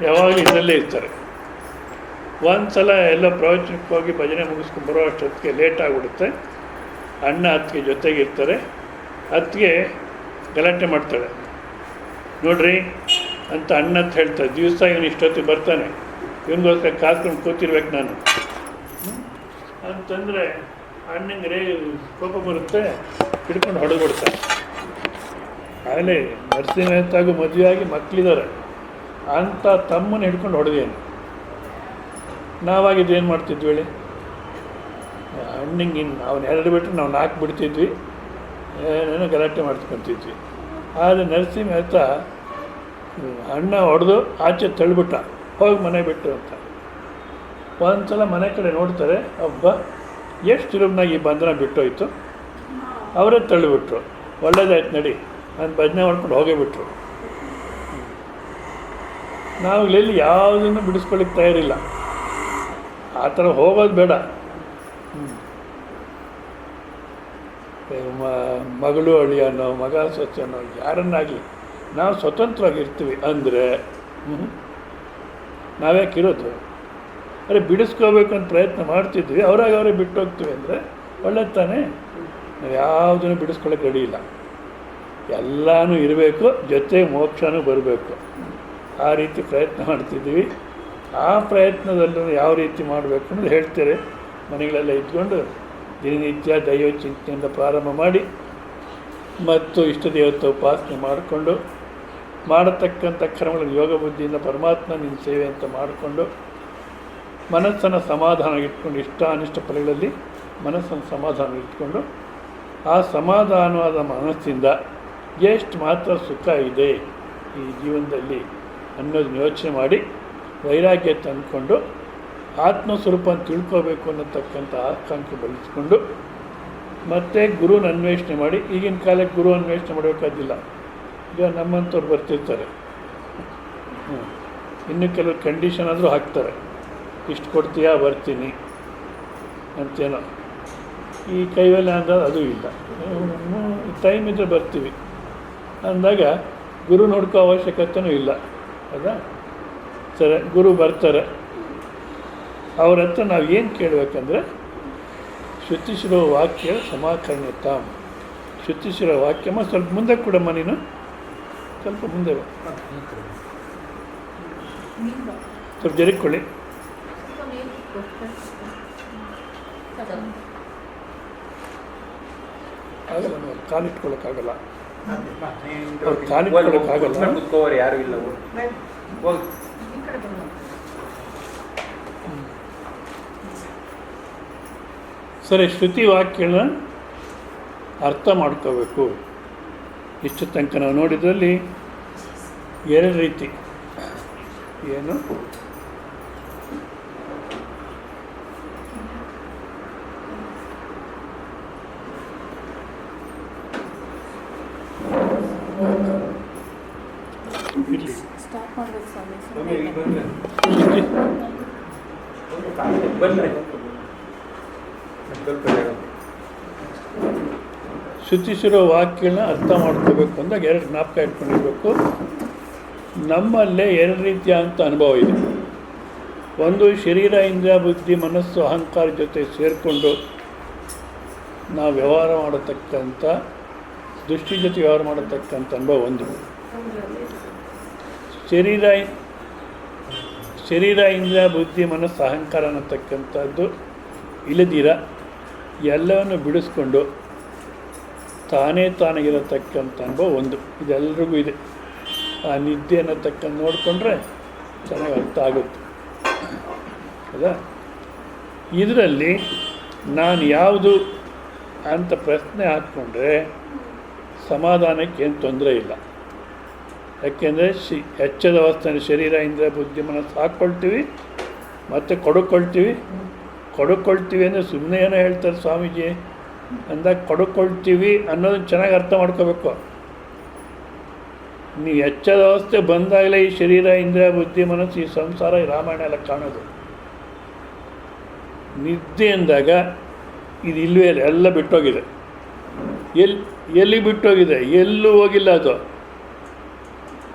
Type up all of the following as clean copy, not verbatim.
ಯಾವಾಗಲೂ ಇದರಲ್ಲೇ ಇರ್ತಾರೆ. ಒಂದು ಸಲ ಎಲ್ಲ ಪ್ರವಚನಕ್ಕೆ ಹೋಗಿ ಭಜನೆ ಮುಗಿಸ್ಕೊಂಡು ಬರೋ ಅಷ್ಟೊತ್ತಿಗೆ ಲೇಟ್ ಆಗಿಬಿಡುತ್ತೆ. ಅಣ್ಣ ಅತ್ತಿಗೆ ಜೊತೆಗಿರ್ತಾರೆ. ಅತ್ತಿಗೆ ಗಲಾಟೆ ಮಾಡ್ತಾಳೆ, ನೋಡ್ರಿ ಅಂತ ಅಣ್ಣ ಅಂತ ಹೇಳ್ತಾರೆ, ದಿವಸ ಇವನು ಇಷ್ಟೊತ್ತಿಗೆ ಬರ್ತಾನೆ, ಇವನಿಗೋಸ್ಕರ ಕಾದ್ಕೊಂಡು ಕೂತಿರ್ಬೇಕು ನಾನು ಅಂತಂದರೆ ಅಣ್ಣಂಗೆ ರೇ ಕೋಪ ಬರುತ್ತೆ, ಹಿಡ್ಕೊಂಡು ಹೊಡೆದ್ಬಿಡ್ತಾನೆ. ಆಗಲೇ ನರಸಿಂಹತಾಗೂ ಮದುವೆಯಾಗಿ ಮಕ್ಕಳಿದ್ದಾರೆ ಅಂಥ ತಮ್ಮನ ಹಿಡ್ಕೊಂಡು ಹೊಡೆದೇನು. ನಾವಾಗಿದ್ದು ಏನು ಮಾಡ್ತಿದ್ವಿ ಹೇಳಿ? ಅಣ್ಣಂಗೆ ಇನ್ನು ಅವನು 2 ಬಿಟ್ಟರೆ ನಾವು 4 ಬಿಡ್ತಿದ್ವಿ, ಏನೇನೋ ಗಲಾಟೆ ಮಾಡ್ಕೊತಿದ್ವಿ. ಆದರೆ ನರಸಿಂಹತ ಅಣ್ಣ ಹೊಡೆದು ಆಚೆ ತಳ್ಳಿಬಿಟ್ಟ, ಹೋಗಿ ಮನೆ ಬಿಟ್ಟು ಅಂತ. ಒಂದು ಸಲ ಮನೆ ಕಡೆ ನೋಡ್ತಾರೆ, ಒಬ್ಬ ಎಷ್ಟು ಸುಲಭನಾಗಿ ಈ ಬಂಧನ ಬಿಟ್ಟೋಯ್ತು, ಅವರೇ ತಳ್ಳಿಬಿಟ್ರು. ಒಳ್ಳೇದಾಯ್ತು ನಡಿ ನಾನು ಭಜನೆ ಮಾಡ್ಕೊಂಡು ಹೋಗೇ ಬಿಟ್ರು. ನಾವುಗಳಲ್ಲಿ ಯಾವುದನ್ನು ಬಿಡಿಸ್ಕೊಳ್ಳಿಕ್ಕೆ ತಯಾರಿಲ್ಲ. ಆ ಥರ ಹೋಗೋದು ಬೇಡ. ಮಗಳು ಅಳಿಯನೋ ಮಗ ಸೊಸೆನೋ ಯಾರನ್ನಾಗಲಿ ನಾವು ಸ್ವತಂತ್ರವಾಗಿರ್ತೀವಿ ಅಂದರೆ ನಾವ್ಯಾಕಿರೋದು? ಅರೆ ಬಿಡಿಸ್ಕೋಬೇಕು ಅಂತ ಪ್ರಯತ್ನ ಮಾಡ್ತಿದ್ವಿ, ಅವರೇ ಬಿಟ್ಟು ಹೋಗ್ತೀವಿ ಅಂದರೆ ಒಳ್ಳೆದು ತಾನೇ. ನಾವು ಯಾವುದನ್ನು ಬಿಡಿಸ್ಕೊಳ್ಳೋಕೆ ರೆಡಿ ಇಲ್ಲ. ಎಲ್ಲನೂ ಇರಬೇಕು, ಜೊತೆ ಮೋಕ್ಷನೂ ಬರಬೇಕು. ಆ ರೀತಿ ಪ್ರಯತ್ನ ಮಾಡ್ತಿದ್ದೀವಿ. ಆ ಪ್ರಯತ್ನದಲ್ಲೂ ಯಾವ ರೀತಿ ಮಾಡಬೇಕು ಅನ್ನೋದು ಹೇಳ್ತಾರೆ. ಮನೆಗಳೆಲ್ಲ ಇದ್ಕೊಂಡು ದಿನನಿತ್ಯ ದೈವ ಚಿಂತನೆಯಿಂದ ಪ್ರಾರಂಭ ಮಾಡಿ ಮತ್ತು ಇಷ್ಟ ದೇವತೆ ಉಪಾಸನೆ ಮಾಡಿಕೊಂಡು ಮಾಡತಕ್ಕಂಥ ಕರ್ಮಗಳನ್ನು ಯೋಗ ಬುದ್ಧಿಯಿಂದ ಪರಮಾತ್ಮ ನಿನ್ನ ಸೇವೆ ಅಂತ ಮಾಡಿಕೊಂಡು ಮನಸ್ಸನ್ನು ಸಮಾಧಾನ ಇಟ್ಕೊಂಡು ಇಷ್ಟ ಅನಿಷ್ಟ ಫಲಗಳಲ್ಲಿ ಮನಸ್ಸನ್ನು ಸಮಾಧಾನ ಇಟ್ಕೊಂಡು ಆ ಸಮಾಧಾನವಾದ ಮನಸ್ಸಿಂದ ಎಷ್ಟು ಮಾತ್ರ ಸುಖ ಇದೆ ಈ ಜೀವನದಲ್ಲಿ ಅನ್ನೋದನ್ನ ಯೋಚನೆ ಮಾಡಿ ವೈರಾಗ್ಯ ತಂದುಕೊಂಡು ಆತ್ಮಸ್ವರೂಪ ತಿಳ್ಕೋಬೇಕು ಅನ್ನತಕ್ಕಂಥ ಆಕಾಂಕ್ಷೆ ಬೆಳೆಸ್ಕೊಂಡು ಮತ್ತು ಗುರುನ ಅನ್ವೇಷಣೆ ಮಾಡಿ. ಈಗಿನ ಕಾಲಕ್ಕೆ ಗುರು ಅನ್ವೇಷಣೆ ಮಾಡಬೇಕಾದಿಲ್ಲ. ಈಗ ನಮ್ಮಂಥವ್ರು ಬರ್ತಿರ್ತಾರೆ, ಇನ್ನು ಕೆಲವು ಕಂಡೀಷನ್ ಆದರೂ ಹಾಕ್ತಾರೆ, ಇಷ್ಟು ಕೊಡ್ತೀಯಾ ಬರ್ತೀನಿ ಅಂತೇನೋ. ಈ ಕೈವಲ್ಯ ಅಂದಾಗ ಅದು ಇಲ್ಲ, ಟೈಮ್ ಇದ್ದರೆ ಬರ್ತೀವಿ ಅಂದಾಗ ಗುರು ನೋಡ್ಕೋ ಅವಶ್ಯಕತೆಯೂ ಇಲ್ಲ. ಹೌದಾ? ಸರಿ, ಗುರು ಬರ್ತಾರೆ. ಅವ್ರ ಹತ್ರ ನಾವು ಏನು ಕೇಳಬೇಕಂದ್ರೆ ಶ್ರುತಿಶಿರೋ ವಾಕ್ಯ ಸಮಾಕರ್ಣ್ಯತ. ಶ್ರುತಿಶಿರೋ ವಾಕ್ಯಮ್ಮ ಸ್ವಲ್ಪ ಮುಂದೆ ಕೊಡಮ್ಮ, ನೀನು ಸ್ವಲ್ಪ ಮುಂದೆ ಬಾ, ಸ್ವಲ್ಪ ಜರಿಕೊಳ್ಳಿ. ಆಗಲ್ಲ, ನಾವು ಕಾಲಿಟ್ಕೊಳ್ಳೋಕ್ಕಾಗಲ್ಲ, ಅವ್ರು ಕಾಲಿಟ್ಕೊಳ್ಳೋಕ್ಕಾಗಲ್ಲ. ಯಾರು ಇಲ್ಲ. ಸರಿ, ಶ್ರುತಿ ವಾಕ್ಯಗಳನ್ನ ಅರ್ಥ ಮಾಡ್ಕೋಬೇಕು. ಇಷ್ಟು ತನಕ ನಾವು ನೋಡಿದ್ರಲ್ಲಿ 2 ರೀತಿ. ಏನು? ಶ್ರುತಿಸಿರೋ ವಾಕ್ಯಗಳನ್ನ ಅರ್ಥ ಮಾಡ್ಕೋಬೇಕು ಅಂದಾಗ 2 ಜ್ಞಾಪಕ ಇಟ್ಕೊಂಡಿರ್ಬೇಕು. ನಮ್ಮಲ್ಲೇ 2 ರೀತಿಯ ಅಂತ ಅನುಭವ ಇದೆ. ಒಂದು, ಶರೀರ ಇಂದ್ರಿಯ ಬುದ್ಧಿ ಮನಸ್ಸು ಅಹಂಕಾರ ಜೊತೆ ಸೇರಿಕೊಂಡು ನಾವು ವ್ಯವಹಾರ ಮಾಡತಕ್ಕಂಥ ದೃಷ್ಟಿ ಜೊತೆ ವ್ಯವಹಾರ ಮಾಡತಕ್ಕಂಥ ಅನುಭವ ಒಂದು. ಶರೀರ ಇಂದ್ರಿಯ ಬುದ್ಧಿ ಮನಸ್ಸು ಅಹಂಕಾರ ಅನ್ನತಕ್ಕಂಥದ್ದು ಇಲ್ಲದಿರ ಎಲ್ಲವನ್ನು ಬಿಡಿಸ್ಕೊಂಡು ತಾನಾಗಿರತಕ್ಕಂಥ ಅನುಭವ ಒಂದು. ಇದೆಲ್ಲರಿಗೂ ಇದೆ. ಆ ನಿದ್ದೆ ಅನ್ನತಕ್ಕಂಥ ನೋಡಿಕೊಂಡ್ರೆ ಚೆನ್ನಾಗಿ ಅರ್ಥ ಆಗುತ್ತೆ. ಹೌದಾ? ಇದರಲ್ಲಿ ನಾನು ಯಾವುದು ಅಂತ ಪ್ರಶ್ನೆ ಹಾಕ್ಕೊಂಡ್ರೆ ಸಮಾಧಾನಕ್ಕೆ ಏನು ತೊಂದರೆ ಇಲ್ಲ. ಯಾಕೆಂದರೆ ಎಚ್ಚದ ಅವಸ್ಥೆ ಶರೀರ ಇಂದ್ರಿಯ ಬುದ್ಧಿ ಮನಸ್ಸು ಹಾಕ್ಕೊಳ್ತೀವಿ ಮತ್ತು ಕೊಡುಕೊಳ್ತೀವಿ ಅಂದರೆ ಸುಮ್ಮನೆ ಏನೋ ಹೇಳ್ತಾರೆ ಸ್ವಾಮೀಜಿ ಅಂದಾಗ ಕೊಡುಕೊಳ್ತೀವಿ ಅನ್ನೋದನ್ನು ಚೆನ್ನಾಗಿ ಅರ್ಥ ಮಾಡ್ಕೋಬೇಕು. ನೀವು ಎಚ್ಚದ ಅವಸ್ಥೆ ಬಂದಾಗಲೇ ಈ ಶರೀರ ಇಂದ್ರಿಯ ಬುದ್ಧಿ ಮನಸ್ಸು ಈ ಸಂಸಾರ ಈ ರಾಮಾಯಣ ಎಲ್ಲ ಕಾಣೋದು. ನಿದ್ದೆ ಅಂದಾಗ ಇದು ಇಲ್ಲವೇ ಇಲ್ಲ, ಎಲ್ಲ ಬಿಟ್ಟೋಗಿದೆ. ಎಲ್ಲಿ ಬಿಟ್ಟೋಗಿದೆ? ಎಲ್ಲೂ ಹೋಗಿಲ್ಲ. ಅದು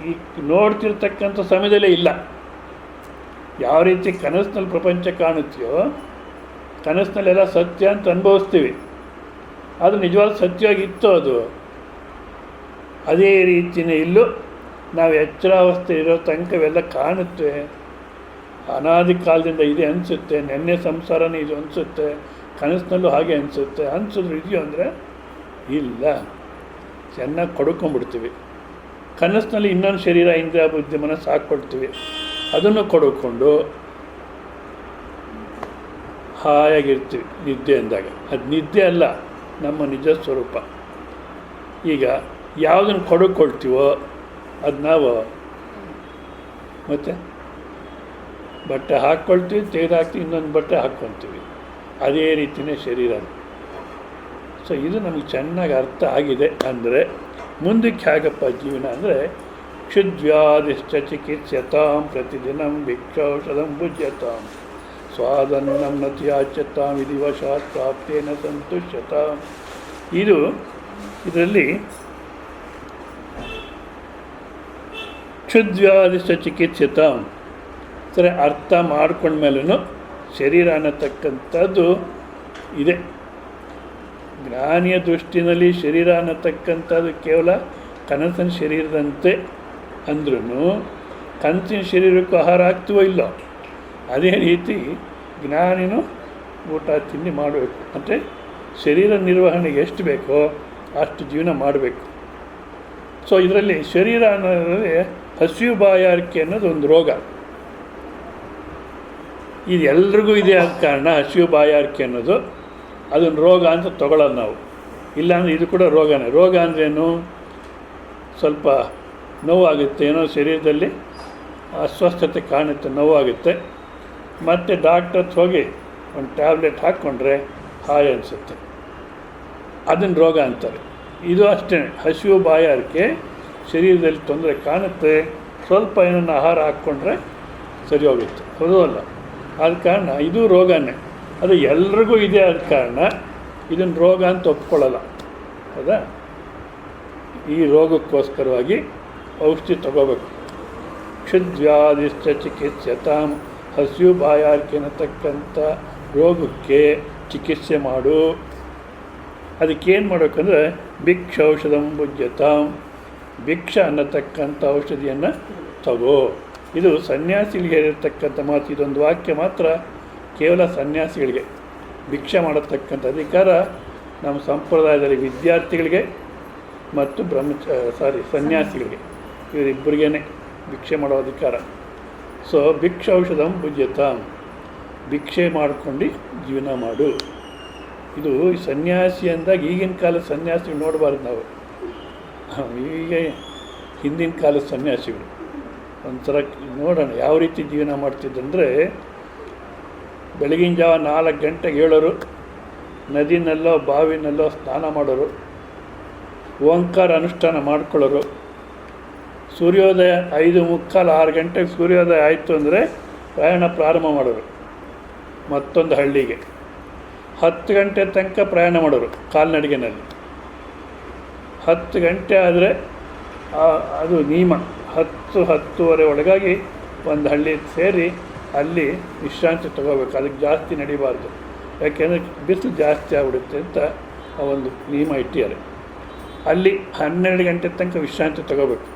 ಈ ನೋಡ್ತಿರ್ತಕ್ಕಂಥ ಸಮಯದಲ್ಲೇ ಇಲ್ಲ. ಯಾವ ರೀತಿ ಕನಸಿನಲ್ಲಿ ಪ್ರಪಂಚ ಕಾಣುತ್ತೆಯೋ ಕನಸಿನಲ್ಲೆಲ್ಲ ಸತ್ಯ ಅಂತ ಅನುಭವಿಸ್ತೀವಿ, ಅದು ನಿಜವಾದ ಸತ್ಯವಾಗಿತ್ತು ಅದು. ಅದೇ ರೀತಿಯೇ ಇಲ್ಲೂ ನಾವು ಎಚ್ಚರಾವಸ್ಥೆ ಇರೋ ತನಕವೆಲ್ಲ ಕಾಣುತ್ತೆ, ಅನಾದಿ ಕಾಲದಿಂದ ಇದೆ ಅನಿಸುತ್ತೆ, ನೆನ್ನೆ ಸಂಸಾರನೇ ಇದು ಅನಿಸುತ್ತೆ, ಕನಸಿನಲ್ಲೂ ಹಾಗೆ ಅನಿಸುತ್ತೆ. ಅನಿಸಿದ್ರು ಇದೆಯೋ ಅಂದರೆ ಇಲ್ಲ, ಚೆನ್ನಾಗಿ ಕೊಡ್ಕೊಂಡ್ಬಿಡ್ತೀವಿ. ಕನಸಿನಲ್ಲಿ ಇನ್ನೊಂದು ಶರೀರ ಇಂದ್ರಿಯ ಬುದ್ಧಿ ಮನಸ್ಸು ಹಾಕ್ಕೊಳ್ತೀವಿ, ಅದನ್ನು ಕೊಡ್ಕೊಂಡು ಹಾಯಾಗಿರ್ತೀವಿ ನಿದ್ದೆ ಅಂದಾಗ. ಅದು ನಿದ್ದೆ ಅಲ್ಲ, ನಮ್ಮ ನಿಜ ಸ್ವರೂಪ. ಈಗ ಯಾವುದನ್ನು ಕೊಡ್ಕೊಳ್ತೀವೋ ಅದು ನಾವು ಮತ್ತು ಬಟ್ಟೆ ಹಾಕ್ಕೊಳ್ತೀವಿ, ತೆಗೆದುಹಾಕ್ತೀವಿ, ಇನ್ನೊಂದು ಬಟ್ಟೆ ಹಾಕ್ಕೊಳ್ತೀವಿ. ಅದೇ ರೀತಿಯೇ ಶರೀರ. ಸೊ ಇದು ನಮಗೆ ಚೆನ್ನಾಗಿ ಅರ್ಥ ಆಗಿದೆ. ಅಂದರೆ ಮುಂದಕ್ಕೆ ಹೇಗಪ್ಪ ಜೀವನ ಅಂದರೆ ಕ್ಷುದ್ವ್ಯಾಧಿಶ್ಚ ಚಿಕಿತ್ಸ್ಯತಾಂ ಪ್ರತಿದಿನಂ ಭಿಕ್ಷೌಷಧಂ ಭುಜ್ಯತಾಂ ಸ್ವಾದನ್ನಂ ನ ತ್ಯಾಜ್ಯತಾಂ ವಿಧಿವಶಾತ್ ಪ್ರಾಪ್ತೇನ ಸಂತುಷ್ಯತಾಂ. ಇದರಲ್ಲಿ ಕ್ಷುದ್ವ್ಯಾಧಿಶ್ಚ ಚಿಕಿತ್ಸ್ಯತಾಂ ಸರಿ ಅರ್ಥ ಮಾಡ್ಕೊಂಡ್ಮೇಲೂ ಶರೀರ ಅನ್ನತಕ್ಕಂಥದ್ದು ಇದೆ. ಜ್ಞಾನಿಯ ದೃಷ್ಟಿನಲ್ಲಿ ಶರೀರ ಅನ್ನತಕ್ಕಂಥದ್ದು ಕೇವಲ ಕನಸಿನ ಶರೀರದಂತೆ ಅಂದ್ರೂ ಕನಸಿನ ಶರೀರಕ್ಕೂ ಆಹಾರ ಆಗ್ತೀವೋ ಇಲ್ಲೋ, ಅದೇ ರೀತಿ ಜ್ಞಾನಿನೂ ಊಟ ತಿಂಡಿ ಮಾಡಬೇಕು. ಮತ್ತು ಶರೀರ ನಿರ್ವಹಣೆಗೆ ಎಷ್ಟು ಬೇಕೋ ಅಷ್ಟು ಜೀವನ ಮಾಡಬೇಕು. ಸೊ ಇದರಲ್ಲಿ ಶರೀರ ಅನ್ನೋದ್ರಲ್ಲಿ ಹಸಿವು ಬಾಯಾರಿಕೆ ಅನ್ನೋದು ಒಂದು ರೋಗ. ಇದು ಎಲ್ರಿಗೂ ಇದೆ ಆದ ಕಾರಣ ಹಸಿವು ಬಾಯಾರಿಕೆ ಅನ್ನೋದು ಅದೊಂದು ರೋಗ ಅಂತ ತೊಗೊಳ್ಳೋದು ನಾವು. ಇಲ್ಲಾಂದರೆ ಇದು ಕೂಡ ರೋಗನೇ. ರೋಗ ಅಂದ್ರೇನು? ಸ್ವಲ್ಪ ನೋವಾಗುತ್ತೆ, ಏನೋ ಶರೀರದಲ್ಲಿ ಅಸ್ವಸ್ಥತೆ ಕಾಣುತ್ತೆ, ನೋವಾಗುತ್ತೆ. ಮತ್ತು ಡಾಕ್ಟರ್ ಹತ್ರ ಹೋಗಿ ಒಂದು ಟ್ಯಾಬ್ಲೆಟ್ ಹಾಕ್ಕೊಂಡ್ರೆ ಹಾಯ್ ಅನಿಸುತ್ತೆ, ಅದನ್ನು ರೋಗ ಅಂತಾರೆ. ಇದು ಅಷ್ಟೇ, ಹಸಿವು ಬಾಯಾರಿಕೆ ಶರೀರದಲ್ಲಿ ತೊಂದರೆ ಕಾಣುತ್ತೆ, ಸ್ವಲ್ಪ ಏನನ್ನು ಆಹಾರ ಹಾಕ್ಕೊಂಡ್ರೆ ಸರಿ ಹೋಗುತ್ತೆ, ಹೌದಲ್ಲ? ಆದ ಕಾರಣ ಇದು ರೋಗನೇ. ಅದು ಎಲ್ರಿಗೂ ಇದೆ ಆದ ಕಾರಣ ಇದನ್ನು ರೋಗ ಅಂತ ಒಪ್ಕೊಳ್ಳಲ್ಲ, ಹೌದಾ? ಈ ರೋಗಕ್ಕೋಸ್ಕರವಾಗಿ ಔಷಧಿ ತಗೋಬೇಕು. ಕ್ಷುದ್ವ್ಯಾಧಿಶ್ಚ ಚಿಕಿತ್ಸ್ಯತಾಂ, ಹಸಿವು ಬಾಯಾರಿಕೆ ಅನ್ನತಕ್ಕಂಥ ರೋಗಕ್ಕೆ ಚಿಕಿತ್ಸೆ ಮಾಡು. ಅದಕ್ಕೇನು ಮಾಡಬೇಕಂದ್ರೆ ಭಿಕ್ಷೌಷಧಂ ಭುಜ್ಯತಾಂ, ಭಿಕ್ಷ ಅನ್ನತಕ್ಕಂಥ ಔಷಧಿಯನ್ನು ತಗೋ. ಇದು ಸನ್ಯಾಸಿಗಳಿಗೆ ಇರತಕ್ಕಂಥ ಮಾತು. ಇದೊಂದು ವಾಕ್ಯ ಮಾತ್ರ ಕೇವಲ ಸನ್ಯಾಸಿಗಳಿಗೆ. ಭಿಕ್ಷೆ ಮಾಡತಕ್ಕಂಥ ಅಧಿಕಾರ ನಮ್ಮ ಸಂಪ್ರದಾಯದಲ್ಲಿ ವಿದ್ಯಾರ್ಥಿಗಳಿಗೆ ಮತ್ತು ಸನ್ಯಾಸಿಗಳಿಗೆ, ಇವರಿಬ್ಬರಿಗೇ ಭಿಕ್ಷೆ ಮಾಡೋ ಅಧಿಕಾರ. ಸೊ ಭಿಕ್ಷೌಷಧಂ ಭುಜ್ಯತಾಂ, ಭಿಕ್ಷೆ ಮಾಡ್ಕೊಂಡು ಜೀವನ ಮಾಡು. ಇದು ಸನ್ಯಾಸಿ ಅಂದಾಗ ಈಗಿನ ಕಾಲದ ಸನ್ಯಾಸಿಗಳು ನೋಡಬಾರ್ದು ನಾವು. ಈಗ ಹಿಂದಿನ ಕಾಲದ ಸನ್ಯಾಸಿಗಳು ಒಂಥರ ನೋಡೋಣ ಯಾವ ರೀತಿ ಜೀವನ ಮಾಡ್ತಿದ್ದಂದರೆ, ಬೆಳಗಿನ ಜಾವ 4 ಗಂಟೆಗೆ ಹೇಳೋರು, ನದಿನಲ್ಲೋ ಬಾವಿನಲ್ಲೋ ಸ್ನಾನ ಮಾಡೋರು, ಓಂಕಾರ ಅನುಷ್ಠಾನ ಮಾಡ್ಕೊಳ್ಳೋರು. ಸೂರ್ಯೋದಯ 5:45 6 ಗಂಟೆಗೆ ಸೂರ್ಯೋದಯ ಆಯಿತು ಅಂದರೆ ಪ್ರಯಾಣ ಪ್ರಾರಂಭ ಮಾಡೋರು ಮತ್ತೊಂದು ಹಳ್ಳಿಗೆ. 10 ಗಂಟೆ ತನಕ ಪ್ರಯಾಣ ಮಾಡೋರು ಕಾಲ್ನಡಿಗೆನಲ್ಲಿ. 10 ಗಂಟೆ ಆದರೆ ಅದು ನಿಯಮ. 10-10:30 ಒಳಗಾಗಿ ಒಂದು ಹಳ್ಳಿ ಸೇರಿ ಅಲ್ಲಿ ವಿಶ್ರಾಂತಿ ತಗೋಬೇಕು. ಅದಕ್ಕೆ ಜಾಸ್ತಿ ನಡಿಬಾರ್ದು, ಯಾಕೆಂದರೆ ಬಿಸಿಲು ಜಾಸ್ತಿ ಆಗ್ಬಿಡುತ್ತೆ ಅಂತ ಒಂದು ನಿಯಮ ಇಟ್ಟಿದ್ದಾರೆ. ಅಲ್ಲಿ 12 ಗಂಟೆ ತನಕ ವಿಶ್ರಾಂತಿ ತಗೋಬೇಕು.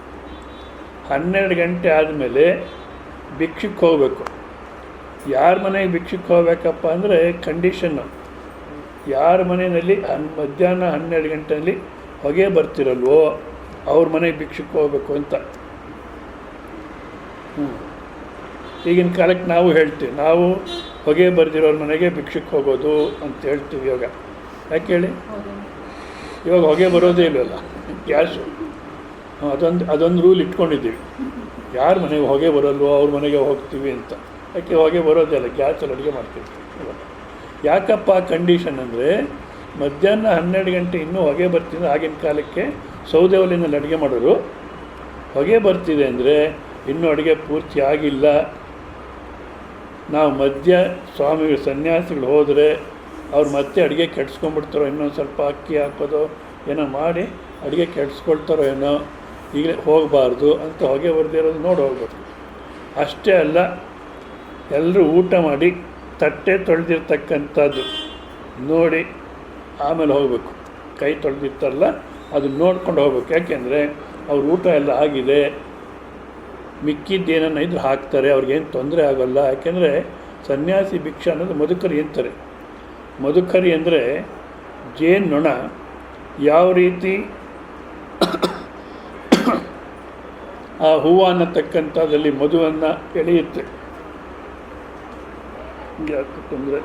12 ಗಂಟೆ ಆದಮೇಲೆ ಭಿಕ್ಷಕ್ಕೆ ಹೋಗಬೇಕು. ಯಾರ ಮನೆಗೆ ಭಿಕ್ಷಕ್ಕೆ ಹೋಗ್ಬೇಕಪ್ಪ ಅಂದರೆ ಕಂಡೀಷನ್ನು, ಯಾರ ಮನೆಯಲ್ಲಿ ಮಧ್ಯಾಹ್ನ 12 ಗಂಟೆಯಲ್ಲಿ ಹೊಗೆ ಬರ್ತಿರಲ್ವೋ ಅವ್ರ ಮನೆಗೆ ಭಿಕ್ಷಕ್ಕೆ ಹೋಗಬೇಕು ಅಂತ. ಈಗಿನ ಕಾಲಕ್ಕೆ ನಾವು ಹೇಳ್ತೀವಿ, ನಾವು ಹೊಗೆ ಬರ್ದಿರೋರ ಮನೆಗೆ ಭಿಕ್ಷಕ್ಕೆ ಹೋಗೋದು ಅಂತ ಹೇಳ್ತೀವಿ. ಇವಾಗ ಯಾಕೆ ಹೇಳಿ? ಇವಾಗ ಹೊಗೆ ಬರೋದೇ ಇಲ್ಲವಲ್ಲ, ಗ್ಯಾಸು. ಅದೊಂದು ರೂಲ್ ಇಟ್ಕೊಂಡಿದ್ದೀವಿ, ಯಾರ ಮನೆಗೆ ಹೊಗೆ ಬರಲ್ವೋ ಅವ್ರ ಮನೆಗೆ ಹೋಗ್ತೀವಿ ಅಂತ. ಯಾಕೆ ಹೊಗೆ ಬರೋದೇ ಇಲ್ಲ, ಗ್ಯಾಸಲ್ಲಿ ಅಡುಗೆ ಮಾಡ್ತೀವಿ. ಯಾಕಪ್ಪ ಕಂಡೀಷನ್ ಅಂದರೆ, ಮಧ್ಯಾಹ್ನ 12 ಗಂಟೆ ಇನ್ನೂ ಹೊಗೆ ಬರ್ತಿದ್ರೆ ಆಗಿನ ಕಾಲಕ್ಕೆ ಸೌದೆ ಒಲೆಯಲ್ಲಿ ಅಡುಗೆ ಮಾಡೋರು. ಹೊಗೆ ಬರ್ತಿದೆ ಅಂದರೆ ಇನ್ನೂ ಅಡುಗೆ ಪೂರ್ತಿ ಆಗಿಲ್ಲ. ನಾವು ಮಧ್ಯ ಸ್ವಾಮಿಗಳು ಸನ್ಯಾಸಿಗಳು ಹೋದರೆ ಅವ್ರು ಮತ್ತೆ ಅಡುಗೆ ಕೆಡಿಸ್ಕೊಂಡ್ಬಿಡ್ತಾರೋ, ಇನ್ನೊಂದು ಸ್ವಲ್ಪ ಅಕ್ಕಿ ಹಾಕೋದು ಏನೋ ಮಾಡಿ ಅಡುಗೆ ಕೆಡಿಸ್ಕೊಳ್ತಾರೋ ಏನೋ, ಈಗಲೇ ಹೋಗಬಾರ್ದು ಅಂತ ಹೊಗೆ ಬರ್ದಿರೋದು ನೋಡಿ ಹೋಗ್ಬೇಕು. ಅಷ್ಟೇ ಅಲ್ಲ, ಎಲ್ಲರೂ ಊಟ ಮಾಡಿ ತಟ್ಟೆ ತೊಳೆದಿರ್ತಕ್ಕಂಥದ್ದು ನೋಡಿ ಆಮೇಲೆ ಹೋಗಬೇಕು. ಕೈ ತೊಳೆದಿರ್ತಾರಲ್ಲ ಅದು ನೋಡ್ಕೊಂಡು ಹೋಗ್ಬೇಕು. ಯಾಕೆಂದರೆ ಅವ್ರ ಊಟ ಎಲ್ಲ ಆಗಿದೆ, ಮಿಕ್ಕಿದ್ದೇನನ್ನ ಇದ್ರೆ ಹಾಕ್ತಾರೆ, ಅವ್ರಿಗೇನು ತೊಂದರೆ ಆಗೋಲ್ಲ. ಯಾಕೆಂದರೆ ಸನ್ಯಾಸಿ ಭಿಕ್ಷೆ ಅನ್ನೋದು ಮಧುಕರಿ ಅಂತಾರೆ. ಮಧುಕರಿ ಅಂದರೆ ಜೇನ್ನೊಣ ಯಾವ ರೀತಿ ಆ ಹೂವು ಅನ್ನತಕ್ಕಂಥದ್ದಲ್ಲಿ ಮಧುವನ್ನು ಎಳೆಯುತ್ತೆ. ಯಾಕಂದರೆ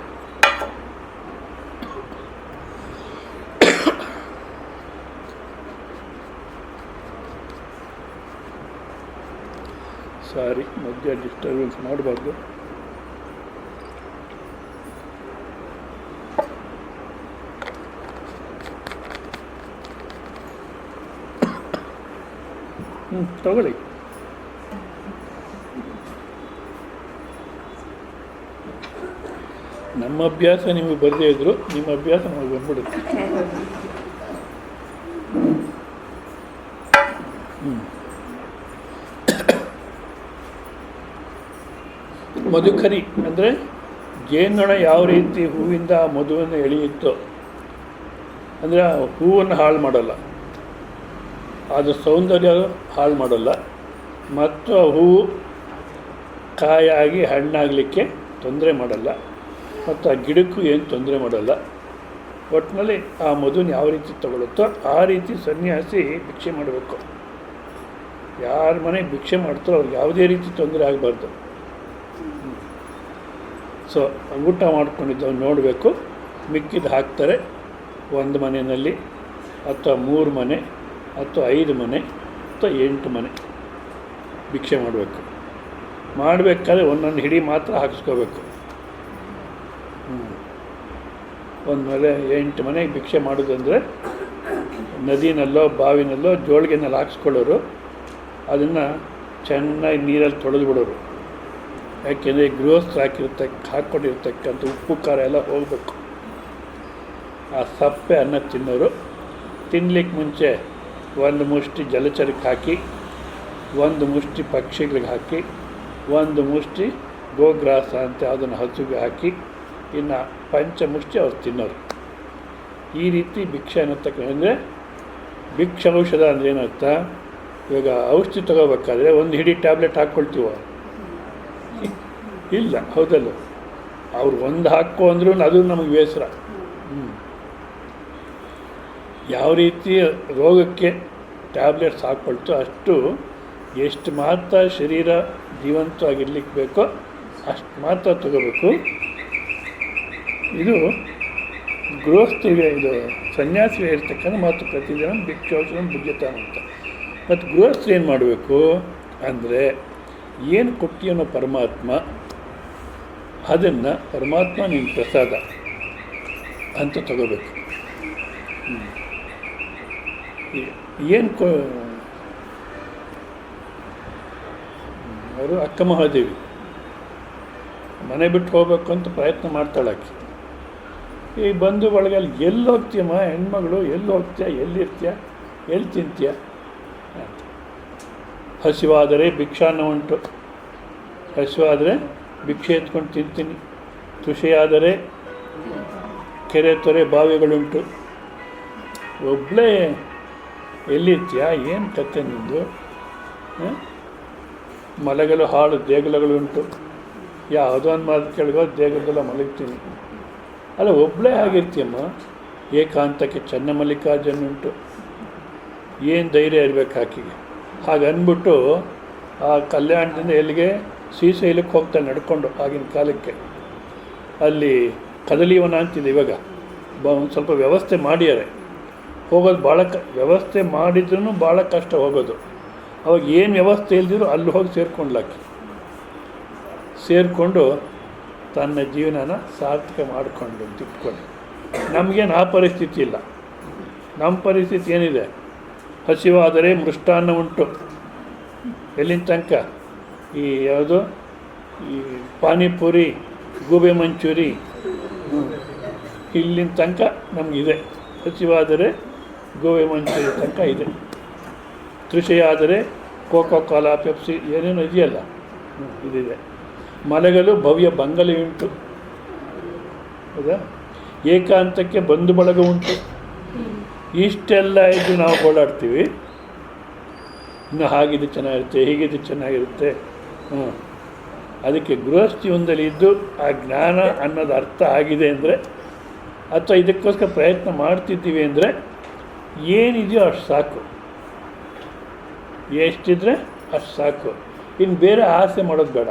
ಸಾರಿ, ಮಧ್ಯ ಡಿಸ್ಟರ್ಬೆನ್ಸ್ ಮಾಡಬಾರ್ದು. ತಗೊಳ್ಳಿ. ನಮ್ಮ ಅಭ್ಯಾಸ ನಿಮಗೆ ಬರದೇ ಇದ್ರು ನಿಮ್ಮ ಅಭ್ಯಾಸ ನಮಗೆ ಬಂದ್ಬಿಡುತ್ತೆ. ಮಧುಕರಿ ಅಂದರೆ ಜೇನ್ನೊಣ ಯಾವ ರೀತಿ ಹೂವಿಂದ ಆ ಮಧುವನ್ನು ಎಳೆಯುತ್ತೋ, ಅಂದರೆ ಆ ಹೂವನ್ನು ಹಾಳು ಮಾಡಲ್ಲ, ಅದು ಸೌಂದರ್ಯ ಹಾಳು ಮಾಡಲ್ಲ, ಮತ್ತು ಆ ಹೂವು ಕಾಯಾಗಿ ಹಣ್ಣಾಗಲಿಕ್ಕೆ ತೊಂದರೆ ಮಾಡಲ್ಲ, ಮತ್ತು ಆ ಗಿಡಕ್ಕೂ ಏನು ತೊಂದರೆ ಮಾಡಲ್ಲ. ಒಟ್ಟಿನಲ್ಲಿ ಆ ಮಧುನ ಯಾವ ರೀತಿ ತಗೊಳುತ್ತೋ ಆ ರೀತಿ ಸನ್ಯಾಸಿ ಭಿಕ್ಷೆ ಮಾಡಬೇಕು. ಯಾರ ಮನೆಗೆ ಭಿಕ್ಷೆ ಮಾಡ್ತಾರೋ ಅವ್ರಿಗೆ ಯಾವುದೇ ರೀತಿ ತೊಂದರೆ ಆಗಬಾರ್ದು. ಸೊ ಊಟ ಮಾಡ್ಕೊಂಡಿದ್ದವು ನೋಡಬೇಕು, ಮಿಕ್ಕಿದ್ದು ಹಾಕ್ತಾರೆ. ಒಂದು ಮನೆಯಲ್ಲಿ ಅಥವಾ 3 ಮನೆ ಅಥವಾ 5 ಮನೆ ಅಥವಾ 8 ಮನೆ ಭಿಕ್ಷೆ ಮಾಡಬೇಕು. ಮಾಡಬೇಕಾದ್ರೆ ಒಂದೊಂದು ಹಿಡಿ ಮಾತ್ರ ಹಾಕಿಸ್ಕೋಬೇಕು. ಒಂದು ಮೇಲೆ 8 ಮನೆಗೆ ಭಿಕ್ಷೆ ಮಾಡೋದಂದರೆ ನದಿನಲ್ಲೋ ಬಾವಿನಲ್ಲೋ ಜೋಳಿಗೆನಲ್ಲಿ ಹಾಕ್ಸ್ಕೊಳ್ಳೋರು, ಅದನ್ನು ಚೆನ್ನಾಗಿ ನೀರಲ್ಲಿ ತೊಳೆದು ಬಿಡೋರು. ಯಾಕೆಂದರೆ ಗೃಹಸ್ಥರು ಹಾಕ್ಕೊಂಡಿರ್ತಕ್ಕಂಥ ಉಪ್ಪು ಖಾರ ಎಲ್ಲ ಹೋಗಬೇಕು. ಆ ಸಪ್ಪೆ ಅನ್ನ ತಿನ್ನೋರು ತಿನ್ನಲಿಕ್ಕೆ ಮುಂಚೆ 1 ಮುಷ್ಟಿ ಜಲಚರಕ್ಕೆ ಹಾಕಿ, 1 ಮುಷ್ಟಿ ಪಕ್ಷಿಗಳಿಗೆ ಹಾಕಿ, 1 ಮುಷ್ಟಿ ಗೋಗ್ರಾಸ ಅಂತ ಅದನ್ನು ಹಸುಗೆ ಹಾಕಿ, ಇನ್ನು 5 ಮುಷ್ಟಿ ಅವ್ರು ತಿನ್ನೋರು. ಈ ರೀತಿ ಭಿಕ್ಷೆ ಅನ್ನತಕ್ಕ ಅಂದರೆ ಭಿಕ್ಷೆ ಔಷಧ ಅಂದರೆ ಏನರ್ಥ? ಇವಾಗ ಔಷಧಿ ತಗೋಬೇಕಾದ್ರೆ 1 ಹಿಡಿ ಟ್ಯಾಬ್ಲೆಟ್ ಹಾಕ್ಕೊಳ್ತೀವ? ಇಲ್ಲ, ಹೌದಲ್ಲ? ಅವ್ರು 1 ಹಾಕೋ ಅಂದ್ರೂ ಅದು ನಮಗೆ ಬೇಸರ. ಯಾವ ರೀತಿ ರೋಗಕ್ಕೆ ಟ್ಯಾಬ್ಲೆಟ್ಸ್ ಹಾಕ್ಕೊಳ್ತೋ ಅಷ್ಟು ಎಷ್ಟು ಮಾತ್ರ ಶರೀರ ಜೀವಂತವಾಗಿರ್ಲಿಕ್ಕೆ ಬೇಕೋ ಅಷ್ಟು ಮಾತ್ರ ತಗೋಬೇಕು. ಇದು ಗೃಹಸ್ಥರಿಗೆ, ಇದು ಸನ್ಯಾಸಿಗೆ ಇರ್ತಕ್ಕಂಥ ಮಾತು. ಪ್ರತಿದಿನ ಭಿಕ್ಷೌಷಧ ಭುಜ್ಯತಾನ ಅಂತ. ಮತ್ತು ಗೃಹಸ್ಥರು ಏನು ಮಾಡಬೇಕು ಅಂದರೆ, ಏನು ಕೊಟ್ಟಿಯನೋ ಪರಮಾತ್ಮ, ಅದನ್ನು ಪರಮಾತ್ಮ ನಿನ್ನ ಪ್ರಸಾದ ಅಂತ ತಗೋಬೇಕು. ಏನು ಅವರು ಅಕ್ಕ ಮಹಾದೇವಿ ಮನೆ ಬಿಟ್ಟು ಹೋಗ್ಬೇಕು ಅಂತ ಪ್ರಯತ್ನ ಮಾಡ್ತಾಳಾಕಿ. ಈ ಬಂಧು ಬಳಗಲ್ಲಿ ಎಲ್ಲಿ ಹೋಗ್ತೀಯಮ್ಮ ಹೆಣ್ಮಗಳು, ಎಲ್ಲಿ ಹೋಗ್ತೀಯ, ಎಲ್ಲಿರ್ತೀಯ, ಎಲ್ಲಿ ತಿಂತೀಯ ಅಂತ. ಹಸಿವಾದರೆ ಭಿಕ್ಷಾನ್ನ ಉಂಟು, ಹಸಿವಾದರೆ ಭಿಕ್ಷೆ ಎತ್ಕೊಂಡು ತಿಂತೀನಿ. ತುಷೆಯಾದರೆ ಕೆರೆ ತೊರೆ ಬಾವಿಗಳುಂಟು. ಒಬ್ಬಳೇ ಎಲ್ಲಿರ್ತೀಯ, ಏನು ಕತೆ ನಿಂದು? ಮಲಗಲು ಹಾಳು ದೇಗುಲಗಳುಂಟು. ಯಾವುದೋ ಒಂದು ಮಾತು ಕೇಳಿಗೋ ದೇಗುಲದಲ್ಲ ಮಲಗ್ತೀನಿ. ಅಲ್ಲ, ಒಬ್ಬಳೇ ಆಗಿರ್ತೀಯಮ್ಮ. ಏಕಾಂತಕ್ಕೆ ಚನ್ನಮಲ್ಲಿಕಾರ್ಜುನ ಉಂಟು. ಏನು ಧೈರ್ಯ ಇರಬೇಕು ಆಕೆಗೆ. ಹಾಗೆ ಅಂದ್ಬಿಟ್ಟು ಆ ಕಲ್ಯಾಣದಿಂದ ಎಲ್ಲಿಗೆ ಶ್ರೀಶೈಲಕ್ಕೆ ಹೋಗ್ತಾಳೆ ನಡ್ಕೊಂಡು. ಆಗಿನ ಕಾಲಕ್ಕೆ ಅಲ್ಲಿ ಕದಲಿವನ ಅಂತಿದೆ. ಇವಾಗ ಒಂದು ಸ್ವಲ್ಪ ವ್ಯವಸ್ಥೆ ಮಾಡ್ಯಾರೆ, ಹೋಗೋದು ಭಾಳ ವ್ಯವಸ್ಥೆ ಮಾಡಿದ್ರೂ ಭಾಳ ಕಷ್ಟ ಹೋಗೋದು. ಅವಾಗ ಏನು ವ್ಯವಸ್ಥೆ ಇಲ್ದಿದ್ರು ಅಲ್ಲಿ ಹೋಗಿ ಸೇರ್ಕೊಂಡ್ಲಾಕಿ. ಸೇರಿಕೊಂಡು ತನ್ನ ಜೀವನನ ಸಾರ್ಥಕ ಮಾಡಿಕೊಂಡು ತಿಟ್ಕೊಂಡು. ನಮಗೇನು ಆ ಪರಿಸ್ಥಿತಿ ಇಲ್ಲ. ನಮ್ಮ ಪರಿಸ್ಥಿತಿ ಏನಿದೆ? ಹಸಿವಾದರೆ ಮೃಷ್ಟಾನ್ನ ಉಂಟು. ಎಲ್ಲಿನ ತನಕ? ಈ ಯಾವುದು, ಈ ಪಾನಿಪುರಿ, ಗೋಬಿ ಮಂಚೂರಿ, ಇಲ್ಲಿನ ತನಕ ನಮಗಿದೆ. ಹಸಿವಾದರೆ ಗೋಬಿ ಮಂಚೂರಿ ತನಕ ಇದೆ. ತೃಷೆಯಾದರೆ ಕೋಕೋ ಕೋಲಾ, ಪೆಪ್ಸಿ, ಏನೇನೋ ಇದೆಯಲ್ಲ, ಇದಿದೆ. ಮಲಗಲು ಭವ್ಯ ಬಂಗಲೆಯುಂಟು. ಹೌದಾ? ಏಕಾಂತಕ್ಕೆ ಬಂಧು ಬಳಗ ಉಂಟು. ಇಷ್ಟೆಲ್ಲ ಇದ್ದು ನಾವು ಓಡಾಡ್ತೀವಿ. ಇನ್ನು ಹಾಗಿದ್ದು ಚೆನ್ನಾಗಿರುತ್ತೆ, ಹೀಗಿದ್ದು ಚೆನ್ನಾಗಿರುತ್ತೆ. ಅದಕ್ಕೆ ಗೃಹಸ್ಥಿ ಒಂದಲ್ಲಿ ಇದ್ದು ಆ ಜ್ಞಾನ ಅನ್ನೋದು ಅರ್ಥ ಆಗಿದೆ ಅಂದರೆ, ಅಥವಾ ಇದಕ್ಕೋಸ್ಕರ ಪ್ರಯತ್ನ ಮಾಡ್ತಿದ್ದೀವಿ ಅಂದರೆ ಏನಿದೆಯೋ ಅಷ್ಟು ಸಾಕು. ಎಷ್ಟಿದ್ರೆ ಅಷ್ಟು ಸಾಕು. ಇನ್ನು ಬೇರೆ ಆಸೆ ಮಾಡೋದು ಬೇಡ.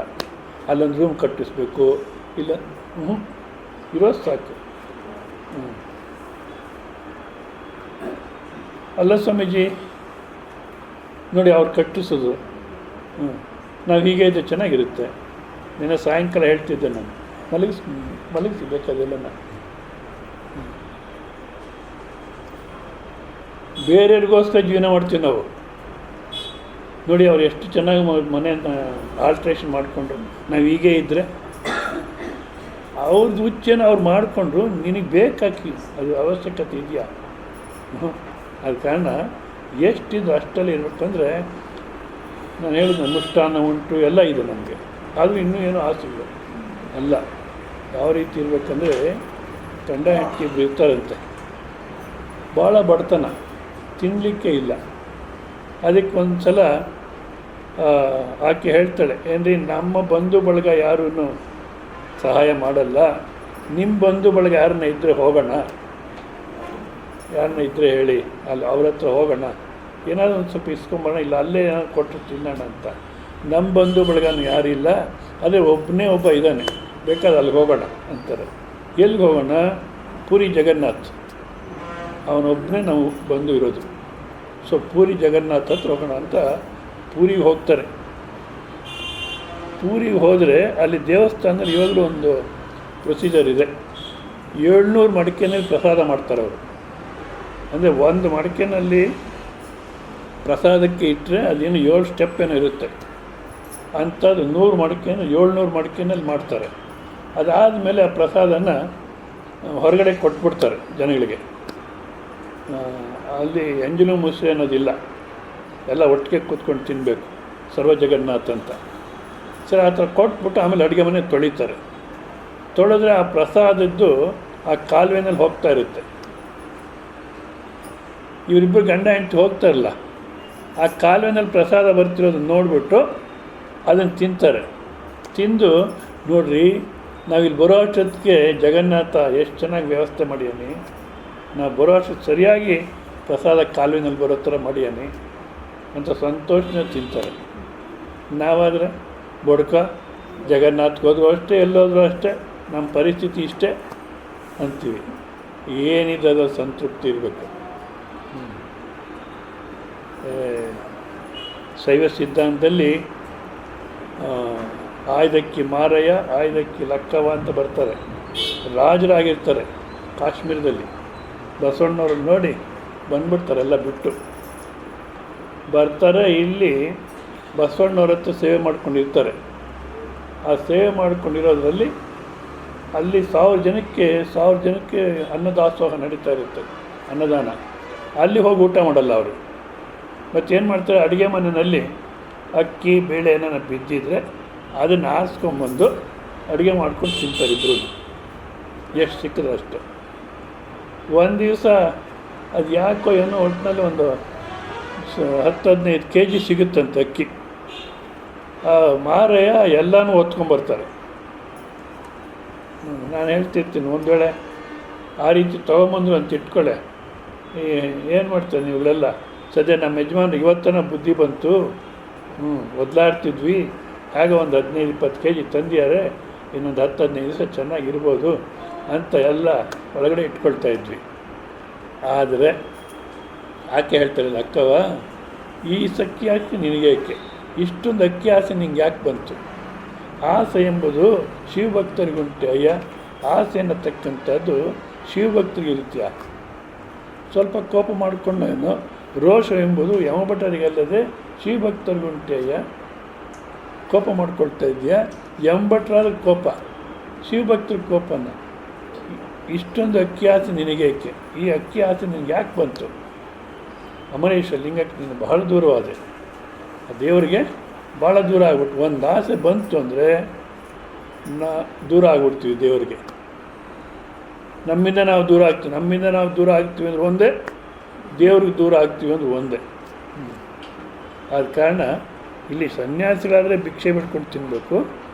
ಅಲ್ಲೊಂದು ರೂಮ್ ಕಟ್ಟಿಸ್ಬೇಕು, ಇಲ್ಲ ಇರೋದು ಸಾಕು. ಅಲ್ಲ ಸ್ವಾಮೀಜಿ, ನೋಡಿ ಅವ್ರು ಕಟ್ಟಿಸೋದು, ನಾವು ಹೀಗೆ ಇದ್ದರೆ ಚೆನ್ನಾಗಿರುತ್ತೆ. ನಿನ್ನೆ ಸಾಯಂಕಾಲ ಹೇಳ್ತಿದ್ದೆ ನಾನು, ಮಲಗಿಸ್ಬೇಕಾದೆಲ್ಲ ನಾನು ಬೇರೆಯವ್ರಿಗೋಸ್ಕರ ಜೀವನ ಮಾಡ್ತೀವಿ ನಾವು. ನೋಡಿ ಅವ್ರು ಎಷ್ಟು ಚೆನ್ನಾಗಿ ಮನೆಯನ್ನು ಆಲ್ಟ್ರೇಷನ್ ಮಾಡಿಕೊಂಡ್ರು. ನಾವು ಹೀಗೆ ಇದ್ದರೆ ಅವ್ರದ್ದು ಹುಚ್ಚೇನ ಅವ್ರು ಮಾಡಿಕೊಂಡ್ರು, ನಿನಗೆ ಬೇಕಾಗಿ ಅದು ಅವಶ್ಯಕತೆ ಇದೆಯಾ? ಅದ ಕಾರಣ ಎಷ್ಟಿದ್ರು ಅಷ್ಟಲ್ಲಿ ಇರಬೇಕಂದ್ರೆ, ನಾನು ಹೇಳಿದ ಅನುಷ್ಠಾನ ಉಂಟು, ಎಲ್ಲ ಇದೆ ನಮಗೆ. ಆದರೂ ಇನ್ನೂ ಏನೋ ಆಸೆಗಳು ಅಲ್ಲ. ಯಾವ ರೀತಿ ಇರಬೇಕಂದ್ರೆ, ಗಂಡ ಹೆಂಡತಿ ಇಬ್ಬರು ಇರ್ತಾರಂತೆ, ಭಾಳ ಬಡತನ, ತಿನ್ನಲಿಕ್ಕೆ ಇಲ್ಲ. ಅದಕ್ಕೆ ಒಂದು ಸಲ ಆಕೆ ಹೇಳ್ತಾಳೆ, ಏನ್ರಿ ನಮ್ಮ ಬಂಧು ಬಳಗ ಯಾರೂ ಸಹಾಯ ಮಾಡಲ್ಲ, ನಿಮ್ಮ ಬಂಧು ಬಳಗ ಯಾರನ್ನ ಇದ್ದರೆ ಹೋಗೋಣ, ಯಾರನ್ನ ಇದ್ದರೆ ಹೇಳಿ, ಅಲ್ಲಿ ಅವ್ರ ಹತ್ರ ಹೋಗೋಣ, ಏನಾದರೂ ಒಂದು ಸ್ವಲ್ಪ ಇಸ್ಕೊಂಬರೋಣ, ಇಲ್ಲ ಅಲ್ಲೇ ಏನಾದ್ರು ಕೊಟ್ಟರು ತಿನ್ನೋಣ ಅಂತ. ನಮ್ಮ ಬಂಧು ಬಳಗನೂ ಯಾರಿಲ್ಲ, ಅದೇ ಒಬ್ಬನೇ ಒಬ್ಬ ಇದ್ದಾನೆ, ಬೇಕಾದ್ರೆ ಅಲ್ಲಿಗೆ ಹೋಗೋಣ ಅಂತಾರೆ. ಎಲ್ಲಿಗೆ ಹೋಗೋಣ? ಪೂರಿ ಜಗನ್ನಾಥ್, ಅವನೊಬ್ಬನೇ ನಾವು ಬಂದು ಇರೋದು. ಸೊ ಪೂರಿ ಜಗನ್ನಾಥ್ ಹತ್ರ ಹೋಗೋಣ ಅಂತ ಪೂರಿಗೆ ಹೋಗ್ತಾರೆ. ಪೂರಿಗೆ ಹೋದರೆ ಅಲ್ಲಿ ದೇವಸ್ಥಾನದಲ್ಲಿ ಇವಾಗಲೂ ಒಂದು ಪ್ರೊಸೀಜರ್ ಇದೆ. 700 ಮಡಿಕೆನಲ್ಲಿ ಪ್ರಸಾದ ಮಾಡ್ತಾರೆ ಅವರು. ಅಂದರೆ ಒಂದು ಮಡಿಕೆನಲ್ಲಿ ಪ್ರಸಾದಕ್ಕೆ ಇಟ್ಟರೆ ಅದೇನು 7 ಸ್ಟೆಪ್ ಏನೋ ಇರುತ್ತೆ. ಅಂಥದ್ದು 100 ಮಡಿಕೆಯನ್ನು 700 ಮಡಿಕೆನಲ್ಲಿ ಮಾಡ್ತಾರೆ. ಅದಾದಮೇಲೆ ಆ ಪ್ರಸಾದನ ಹೊರಗಡೆ ಕೊಟ್ಬಿಡ್ತಾರೆ ಜನಗಳಿಗೆ. ಅಲ್ಲಿ ಎಂಜಲು ಮುಸ್ರೆ ಅನ್ನೋದಿಲ್ಲ, ಎಲ್ಲ ಒಟ್ಟಿಗೆ ಕೂತ್ಕೊಂಡು ತಿನ್ನಬೇಕು, ಸರ್ವ ಜಗನ್ನಾಥ್ ಅಂತ. ಸರಿ, ಆ ಥರ ಕೊಟ್ಬಿಟ್ಟು ಆಮೇಲೆ ಅಡುಗೆ ಮನೆ ತೊಳಿತಾರೆ. ತೊಳೆದ್ರೆ ಆ ಪ್ರಸಾದದ್ದು ಆ ಕಾಲುವೆನಲ್ಲಿ ಹೋಗ್ತಾ ಇರುತ್ತೆ. ಇವರಿಬ್ಬರು ಗಂಡ ಹೆಂಡತಿ ಹೋಗ್ತಾರಲ್ಲ, ಆ ಕಾಲುವೆನಲ್ಲಿ ಪ್ರಸಾದ ಬರ್ತಿರೋದನ್ನು ನೋಡಿಬಿಟ್ಟು ಅದನ್ನು ತಿಂತಾರೆ. ತಿಂದು, ನೋಡ್ರಿ ನಾವಿಲ್ಲಿ ಬರೋ ಅಷ್ಟೊತ್ತಿಗೆ ಜಗನ್ನಾಥ ಎಷ್ಟು ಚೆನ್ನಾಗಿ ವ್ಯವಸ್ಥೆ ಮಾಡಿಯಾನಿ, ನಾವು ಬರೋ ಅಷ್ಟೊತ್ತು ಸರಿಯಾಗಿ ಪ್ರಸಾದ ಕಾಲುವಿನಲ್ಲಿ ಬರೋ ಥರ ಮಾಡಿಯಾನಿ ಅಂತ ಸಂತೋಷನ ತಿಂತಾರೆ. ನಾವಾದರೆ ಬೊಡ್ಕ ಜಗನ್ನಾಥ್ಗೆ ಹೋದ್ರೂ ಅಷ್ಟೇ, ಎಲ್ಲೋದ್ರೂ ಅಷ್ಟೇ, ನಮ್ಮ ಪರಿಸ್ಥಿತಿ ಇಷ್ಟೇ ಅಂತೀವಿ. ಏನಿದೆ ಅದರ ಸಂತೃಪ್ತಿ ಇರಬೇಕು. ಶೈವ ಸಿದ್ಧಾಂತದಲ್ಲಿ ಆಯ್ದಕ್ಕಿ ಮಾರಯ್ಯ, ಆಯ್ದಕ್ಕಿ ಲಕ್ಕವ ಅಂತ ಬರ್ತಾರೆ. ರಾಜರಾಗಿರ್ತಾರೆ ಕಾಶ್ಮೀರದಲ್ಲಿ. ಬಸವಣ್ಣವ್ರನ್ನ ನೋಡಿ ಬಂದ್ಬಿಡ್ತಾರೆ, ಎಲ್ಲ ಬಿಟ್ಟು ಬರ್ತಾರೆ. ಇಲ್ಲಿ ಬಸವಣ್ಣವ್ರ ಹತ್ರ ಸೇವೆ ಮಾಡ್ಕೊಂಡಿರ್ತಾರೆ. ಆ ಸೇವೆ ಮಾಡ್ಕೊಂಡಿರೋದ್ರಲ್ಲಿ ಅಲ್ಲಿ 1000 ಜನಕ್ಕೆ ಅನ್ನದಾಸೋಹ ನಡೀತಾ ಇರುತ್ತೆ, ಅನ್ನದಾನ. ಅಲ್ಲಿ ಹೋಗಿ ಊಟ ಮಾಡಲ್ಲ ಅವರು. ಮತ್ತೇನು ಮಾಡ್ತಾರೆ, ಅಡುಗೆ ಮನೆಯಲ್ಲಿ ಅಕ್ಕಿ ಬೇಳೆ ಏನಾರ ಬಿದ್ದಿದ್ರೆ ಅದನ್ನು ಆರಿಸ್ಕೊಂಬಂದು ಅಡುಗೆ ಮಾಡ್ಕೊಂಡು ತಿಂತಾರೆ ಇಬ್ಬರು, ಎಷ್ಟು ಸಿಕ್ಕಿದ್ರೆ ಅಷ್ಟು. ಒಂದು ದಿವಸ ಅದು ಯಾಕೋ ಏನೋ ಒಟ್ಟಿನಲ್ಲಿ ಒಂದು 10-15 kg ಸಿಗುತ್ತಂತೆ ಅಕ್ಕಿ. ಮಾರಯ್ಯ ಎಲ್ಲನೂ ಹೊತ್ಕೊಂಬರ್ತಾರೆ. ನಾನು ಹೇಳ್ತಿರ್ತೀನಿ, ಒಂದು ವೇಳೆ ಆ ರೀತಿ ತೊಗೊಂಬಂದ್ರು ಅಂತ ಇಟ್ಕೊಳ್ಳೆ, ಏನು ಮಾಡ್ತಾರೆ ನೀವುಗಳೆಲ್ಲ? ಸದ್ಯ ನಮ್ಮ ಯಜಮಾನ್ರಿಗೆ ಇವತ್ತನ ಬುದ್ಧಿ ಬಂತು, ಒದ್ಲಾಡ್ತಿದ್ವಿ, ಹಾಗೆ ಒಂದು 15-20 kg ತಂದಿದ್ದಾರೆ, ಇನ್ನೊಂದು 10-15 ದಿವಸ ಚೆನ್ನಾಗಿರ್ಬೋದು ಅಂತ ಎಲ್ಲ ಒಳಗಡೆ ಇಟ್ಕೊಳ್ತಾ ಇದ್ವಿ. ಆದರೆ ಆಕೆ ಹೇಳ್ತಾರಲ್ಲ, ಅಕ್ಕವ ಈ ಅಕ್ಕಿ ಆಸೆ ನಿನಗೆ ಏಕೆ, ಇಷ್ಟೊಂದು ಅಕ್ಕಿ ಆಸೆ ನಿಂಗೆ ಯಾಕೆ ಬಂತು? ಆಸೆ ಎಂಬುದು ಶಿವಭಕ್ತರಿಗುಂಟೆ ಅಯ್ಯ, ಆಸೆ ಅನ್ನತಕ್ಕಂಥದ್ದು ಶಿವಭಕ್ತರಿಗಿರುತ್ತೆಯಾ? ಸ್ವಲ್ಪ ಕೋಪ ಮಾಡಿಕೊಂಡೇನು, ರೋಷ ಎಂಬುದು ಯಮಭಟರಿಗಲ್ಲದೆ ಶಿವಭಕ್ತರಿಗುಂಟೆ ಅಯ್ಯ. ಕೋಪ ಮಾಡ್ಕೊಳ್ತಾ ಇದೆಯಾ? ಯಮಭಟ್ರಾದ ಕೋಪ, ಶಿವಭಕ್ತರ ಕೋಪನ. ಇಷ್ಟೊಂದು ಅಕ್ಕಿ ಆಸೆ ನಿನಗೆ ಏಕೆ, ಈ ಅಕ್ಕಿ ಆಸೆ ನಿನಗೆ ಯಾಕೆ ಬಂತು? ಅಮರೇಶ ಲಿಂಗಕ್ಕೆ ನೀನು ಬಹಳ ದೂರವಾದೆ, ಆ ದೇವರಿಗೆ ಭಾಳ ದೂರ ಆಗ್ಬಿಟ್ಟು. ಒಂದು ಆಸೆ ಬಂತು ಅಂದರೆ ದೂರ ಆಗ್ಬಿಡ್ತೀವಿ ದೇವರಿಗೆ. ನಮ್ಮಿಂದ ನಾವು ದೂರ ಆಗ್ತೀವಿ, ನಮ್ಮಿಂದ ನಾವು ದೂರ ಆಗ್ತೀವಿ ಅಂದರೆ ಒಂದೇ, ದೇವ್ರಿಗೆ ದೂರ ಆಗ್ತೀವಿ ಅಂದ್ರೆ ಒಂದೇ. ಆದ ಕಾರಣ ಇಲ್ಲಿ ಸನ್ಯಾಸಿಗಳಾದರೆ ಭಿಕ್ಷೆ ಬಿಟ್ಕೊಂಡು ತಿನ್ನಬೇಕು,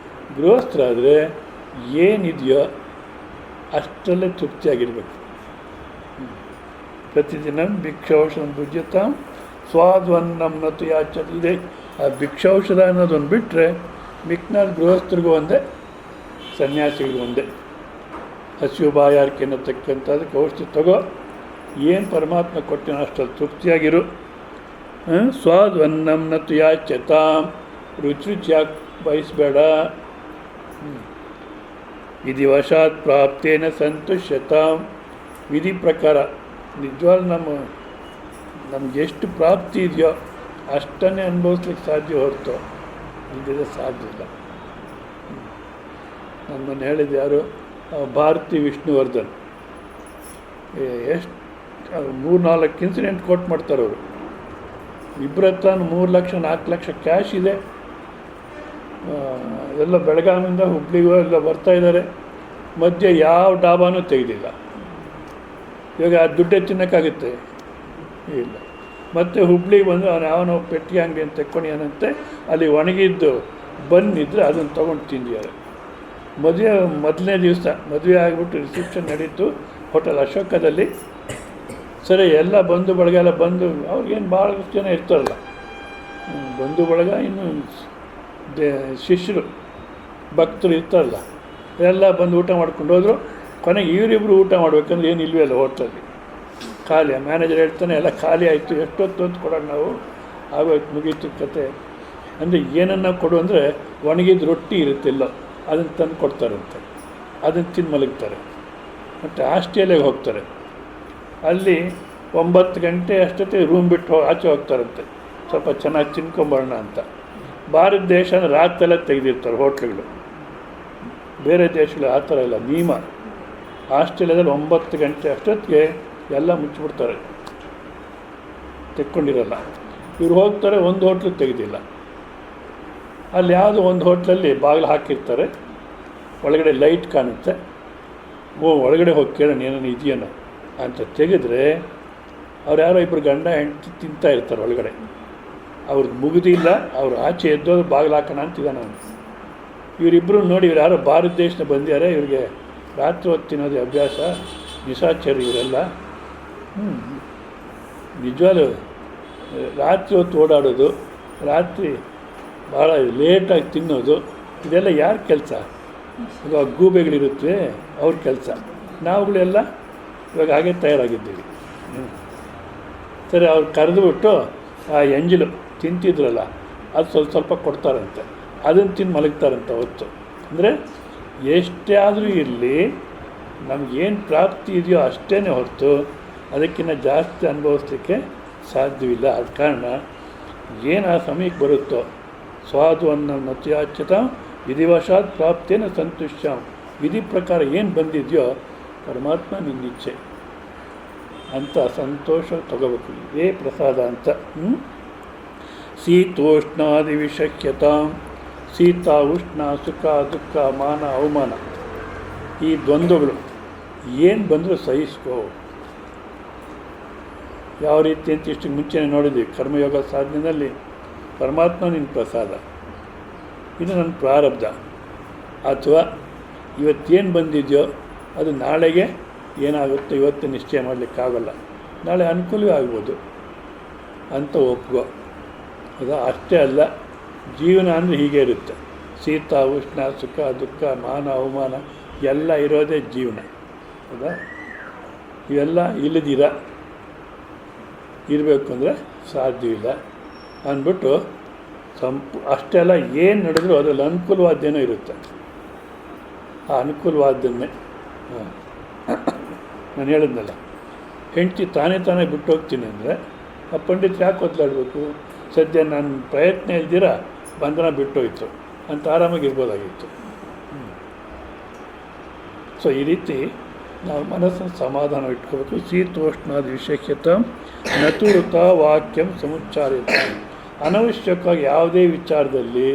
ಗೃಹಸ್ಥರಾದರೆ ಏನಿದೆಯೋ ಅಷ್ಟರಲ್ಲೇ ತೃಪ್ತಿಯಾಗಿರಬೇಕು. ಪ್ರತಿದಿನ ಭಿಕ್ಷೌಷಧ ಭುಜ್ಯತಾಂ ಸ್ವಾದ್ವನ್ನಂ ನತು ಯಾಚತೆ. ಇದೆ ಆ ಭಿಕ್ಷೌಷಧ ಅನ್ನೋದನ್ನು ಬಿಟ್ಟರೆ ಮಿಕ್ನಾದ ಗೃಹಸ್ಥರಿಗೂ ಒಂದೇ, ಸನ್ಯಾಸಿಗಳಿಗೂ ಒಂದೇ. ಹಸಿವು ಬಾಯಾರಿಕೆ ಅನ್ನತಕ್ಕಂಥದ್ದಕ್ಕೆ ಔಷಧಿ ತಗೋ, ಏನು ಪರಮಾತ್ಮ ಕೊಟ್ಟಿನ ಅಷ್ಟರಲ್ಲಿ ತೃಪ್ತಿಯಾಗಿರು. ಸ್ವಾದ್ವನ್ನಂ ನತು ಯಾಚತಾಂ, ರುಚಿ ರುಚಿಯಾಗಿ ಬಯಸಬೇಡ. ವಿಧಿ ವಶಾತ್ ಪ್ರಾಪ್ತೇನ ಸಂತುಷ್ಯತಾಂ, ವಿಧಿ ಪ್ರಕಾರ ನಿಜವಾಗ್ಲೂ ನಮ್ಗೆ ಎಷ್ಟು ಪ್ರಾಪ್ತಿ ಇದೆಯೋ ಅಷ್ಟನ್ನೇ ಅನುಭವಿಸ್ಲಿಕ್ಕೆ ಸಾಧ್ಯ ಹೊರತು ಇಲ್ಲದಿದ್ರೆ ಸಾಧ್ಯ ಇಲ್ಲ. ನಮ್ಮನ್ನು ಹೇಳಿದ ಯಾರು, ಭಾರತಿ ವಿಷ್ಣುವರ್ಧನ್, ಎಷ್ಟು 3-4 ಇನ್ಸಿಡೆಂಟ್ ಕೋಟ್ ಮಾಡ್ತಾರೆ ಅವರು. ಇಬ್ಬರ ಹತ್ರ 3 ಲಕ್ಷ 4 ಲಕ್ಷ ಕ್ಯಾಶ್ ಇದೆ, ಎಲ್ಲ ಬೆಳಗಾವಿಯಿಂದ ಹುಬ್ಳಿಗೂ ಎಲ್ಲ ಬರ್ತಾಯಿದ್ದಾರೆ, ಮಧ್ಯೆ ಯಾವ ಡಾಬಾನೂ ತೆಗೆದಿಲ್ಲ. ಇವಾಗ ಆ ದುಡ್ಡೇ ತಿನ್ನೋಕ್ಕಾಗುತ್ತೆ ಇಲ್ಲ. ಮತ್ತು ಹುಬ್ಳಿಗೆ ಬಂದು ಅವನು ಯಾವನೋ ಪೆಟ್ಟಿಗೆ ಅಂಗಡಿ ಅಂತ ತೆಕ್ಕೊಂಡು ಏನಂತೆ ಅಲ್ಲಿ ಒಣಗಿದ್ದು ಬಂದಿದ್ದರೆ ಅದನ್ನು ತೊಗೊಂಡು ತಿಂದಿದ್ದಾರೆ. ಮೊದಲನೇ ದಿವಸ ಮದುವೆ ಆಗಿಬಿಟ್ಟು ರಿಸೆಪ್ಷನ್ ನಡೀತು ಹೋಟೆಲ್ ಅಶೋಕದಲ್ಲಿ. ಸರಿ, ಎಲ್ಲ ಬಂಧು ಬಳಗ ಎಲ್ಲ ಬಂದು, ಅವ್ರಿಗೇನು ಭಾಳಷ್ಟು ಜನ ಇರ್ತಾರಲ್ಲ ಬಂಧು ಬಳಗ, ಇನ್ನು ಶಿಷ್ಯರು ಭಕ್ತರು ಇರ್ತಾರಲ್ಲ, ಎಲ್ಲ ಬಂದು ಊಟ ಮಾಡ್ಕೊಂಡು ಹೋದರು. ಕೊನೆಗೆ ಇವರಿಬ್ಬರು ಊಟ ಮಾಡಬೇಕಂದ್ರೆ ಏನು ಇಲ್ವೇ ಅಲ್ಲ ಹೋಟ್ಲಲ್ಲಿ, ಖಾಲಿ. ಮ್ಯಾನೇಜರ್ ಹೇಳ್ತಾನೆ ಎಲ್ಲ ಖಾಲಿ ಆಯಿತು, ಎಷ್ಟೊತ್ತು ಕೊಡೋಣ ನಾವು, ಆಗೋಯ್ತು, ಮುಗೀತು ಕತೆ. ಅಂದರೆ ಏನನ್ನು ಕೊಡು ಅಂದರೆ ಒಣಗಿದ ರೊಟ್ಟಿ ಇರುತ್ತಿಲ್ಲ, ಅದನ್ನು ತಂದು ಕೊಡ್ತಾರಂತೆ, ಅದನ್ನು ತಿಂದು ಮಲಗ್ತಾರೆ. ಮತ್ತು ಆಸ್ಟ್ರೇಲಿಯಾಗೆ ಹೋಗ್ತಾರೆ, ಅಲ್ಲಿ 9 ಗಂಟೆ ಅಷ್ಟೊತ್ತಿಗೆ ರೂಮ್ ಬಿಟ್ಟು ಆಚೆ ಹೋಗ್ತಾರಂತೆ, ಸ್ವಲ್ಪ ಚೆನ್ನಾಗಿ ತಿನ್ಕೊಂಬರೋಣ ಅಂತ. ಭಾರತ ದೇಶನ ರಾತ್ರೆಲ್ಲ ತೆಗೆದಿರ್ತಾರೆ ಹೋಟ್ಲುಗಳು, ಬೇರೆ ದೇಶಗಳು ಆ ಥರ ಇಲ್ಲ, ನಿಯಮ. ಆಸ್ಟ್ರೇಲಿಯಾದಲ್ಲಿ 9 ಗಂಟೆ ಅಷ್ಟೊತ್ತಿಗೆ ಎಲ್ಲ ಮುಚ್ಚಿಬಿಡ್ತಾರೆ, ತೆಕ್ಕೊಂಡಿರಲ್ಲ. ಇವ್ರು ಹೋಗ್ತಾರೆ, ಒಂದು ಹೋಟ್ಲು ತೆಗೆದಿಲ್ಲ. ಅಲ್ಲಿ ಯಾವುದೋ ಒಂದು ಹೋಟ್ಲಲ್ಲಿ ಬಾಗಿಲು ಹಾಕಿರ್ತಾರೆ, ಒಳಗಡೆ ಲೈಟ್ ಕಾಣುತ್ತೆ. ಒಳಗಡೆ ಹೋಗಿ ಕೇಳೋಣ ಏನೇನು ಇದೆಯೇನೋ ಅಂತ ತೆಗೆದ್ರೆ ಅವ್ರು ಯಾರೋ ಇಬ್ಬರು ಗಂಡ ಹೆಂಡತಿ ತಿಂತಾ ಇರ್ತಾರೆ ಒಳಗಡೆ. ಅವ್ರದ್ದು ಮುಗಿದಿಲ್ಲ, ಅವ್ರು ಆಚೆ ಎದ್ದೋದು ಬಾಗಿಲು ಹಾಕೋಣ ಅಂತಿದ್ದಾನೆ ಅವನು. ಇವರಿಬ್ಬರು ನೋಡಿ, ಇವ್ರು ಯಾರೋ ಭಾರತ ದೇಶದ ಬಂದಿದ್ದಾರೆ, ಇವ್ರಿಗೆ ರಾತ್ರಿ ಹೊತ್ತು ತಿನ್ನೋದು ಅಭ್ಯಾಸ, ನಿಶಾಚರಿ ಇವರೆಲ್ಲ. ನಿಜವಾಗ್ಲೂ ರಾತ್ರಿ ಹೊತ್ತು ಓಡಾಡೋದು, ರಾತ್ರಿ ಭಾಳ ಲೇಟಾಗಿ ತಿನ್ನೋದು, ಇದೆಲ್ಲ ಯಾರ ಕೆಲಸ? ಇವಾಗ ಗೂಬೆಗಳಿರುತ್ತೆ ಅವ್ರ ಕೆಲಸ. ನಾವುಗಳೆಲ್ಲ ಇವಾಗ ಹಾಗೆ ತಯಾರಾಗಿದ್ದೀವಿ. ಸರಿ, ಅವ್ರು ಕರೆದುಬಿಟ್ಟು ಆ ಎಂಜಲು ತಿಂತಿದ್ರಲ್ಲ ಅದು ಸ್ವಲ್ಪ ಕೊಡ್ತಾರಂತೆ, ಅದನ್ನು ತಿಂದು ಮಲಗ್ತಾರಂತೆ ಹೊತ್ತು. ಅಂದರೆ ಎಷ್ಟೇ ಆದರೂ ಇರಲಿ, ನಮಗೇನು ಪ್ರಾಪ್ತಿ ಇದೆಯೋ ಅಷ್ಟೇ ಹೊರತು ಅದಕ್ಕಿಂತ ಜಾಸ್ತಿ ಅನುಭವಿಸ್ಲಿಕ್ಕೆ ಸಾಧ್ಯವಿಲ್ಲ. ಆದ ಕಾರಣ ಏನು ಆ ಸಮಯಕ್ಕೆ ಬರುತ್ತೋ ಸ್ವಾದುವನ್ನು ನತ್ಯಾಚ್ಯತ ವಿಧಿವಶಾತ್ ಪ್ರಾಪ್ತೇನ ಸಂತುಷ್ಟ, ವಿಧಿ ಪ್ರಕಾರ ಏನು ಬಂದಿದೆಯೋ ಪರಮಾತ್ಮ ನಿನ್ನಿಚ್ಛೆ ಅಂತ ಸಂತೋಷ ತಗೋಬೇಕು. ಇದೇ ಪ್ರಸಾದ ಅಂತ. ಶೀತೋಷ್ಣಾದಿ ವಿಷಕ್ಯತಾಂ, ಶೀತ ಉಷ್ಣ ಸುಖ ದುಃಖ ಮಾನ ಅವಮಾನ, ಈ ದ್ವಂದ್ವಗಳು ಏನು ಬಂದರೂ ಸಹಿಸ್ಕೋ. ಯಾವ ರೀತಿ ಅಂತ ಇಷ್ಟು ಮುಂಚೆನೇ ನೋಡಿದ್ವಿ, ಕರ್ಮಯೋಗ ಸಾಧನೆಯಲ್ಲಿ ಪರಮಾತ್ಮ ನಿನ್ನ ಪ್ರಸಾದ, ಇದು ನನ್ನ ಪ್ರಾರಬ್ಧ. ಅಥವಾ ಇವತ್ತೇನು ಬಂದಿದೆಯೋ ಅದು ನಾಳೆಗೆ ಏನಾಗುತ್ತೋ ಇವತ್ತು ನಿಶ್ಚಯ ಮಾಡಲಿಕ್ಕಾಗಲ್ಲ, ನಾಳೆ ಅನುಕೂಲವೇ ಆಗ್ಬೋದು ಅಂತ ಒಪ್ಕೋ. ಅದು ಅಷ್ಟೇ ಅಲ್ಲ, ಜೀವನ ಅಂದರೆ ಹೀಗೆ ಇರುತ್ತೆ. ಶೀತ ಉಷ್ಣ ಸುಖ ದುಃಖ ಮಾನ ಅವಮಾನ ಎಲ್ಲ ಇರೋದೇ ಜೀವನ. ಹೌದಾ? ಇವೆಲ್ಲ ಇಲ್ಲದಿರ ಇರಬೇಕು ಅಂದರೆ ಸಾಧ್ಯವಿಲ್ಲ ಅಂದ್ಬಿಟ್ಟು ಅಷ್ಟೇ ಅಲ್ಲ, ಏನು ನಡೆದರೂ ಅದರಲ್ಲಿ ಅನುಕೂಲವಾದ್ದೇನೋ ಇರುತ್ತೆ. ಆ ಅನುಕೂಲವಾದ್ದನ್ನೇ ನಾನು ಹೇಳಿದ್ನಲ್ಲ, ಹೆಂಡತಿ ತಾನೇ ಬಿಟ್ಟು ಹೋಗ್ತೀನಿ ಅಂದರೆ ಆ ಪಂಡಿತರು ಯಾಕೆ ಒತ್ತಲಾಡಬೇಕು? ಸದ್ಯ ನನ್ನ ಪ್ರಯತ್ನ ಇಲ್ದಿರ ಬಂಧನ ಬಿಟ್ಟೋಯ್ತು ಅಂತ ಆರಾಮಾಗಿರ್ಬೋದಾಗಿತ್ತು. ಸೊ ಈ ರೀತಿ ನಾವು ಮನಸ್ಸನ್ನು ಸಮಾಧಾನ ಇಟ್ಕೋಬೇಕು. ಶೀತೋಷ್ಣಾದ ವಿಷಯತ ನತುರುತ ವಾಕ್ಯಂ ಸಮುಚ್ಚಾರಿತ, ಅನವಶ್ಯಕವಾಗಿ ಯಾವುದೇ ವಿಚಾರದಲ್ಲಿ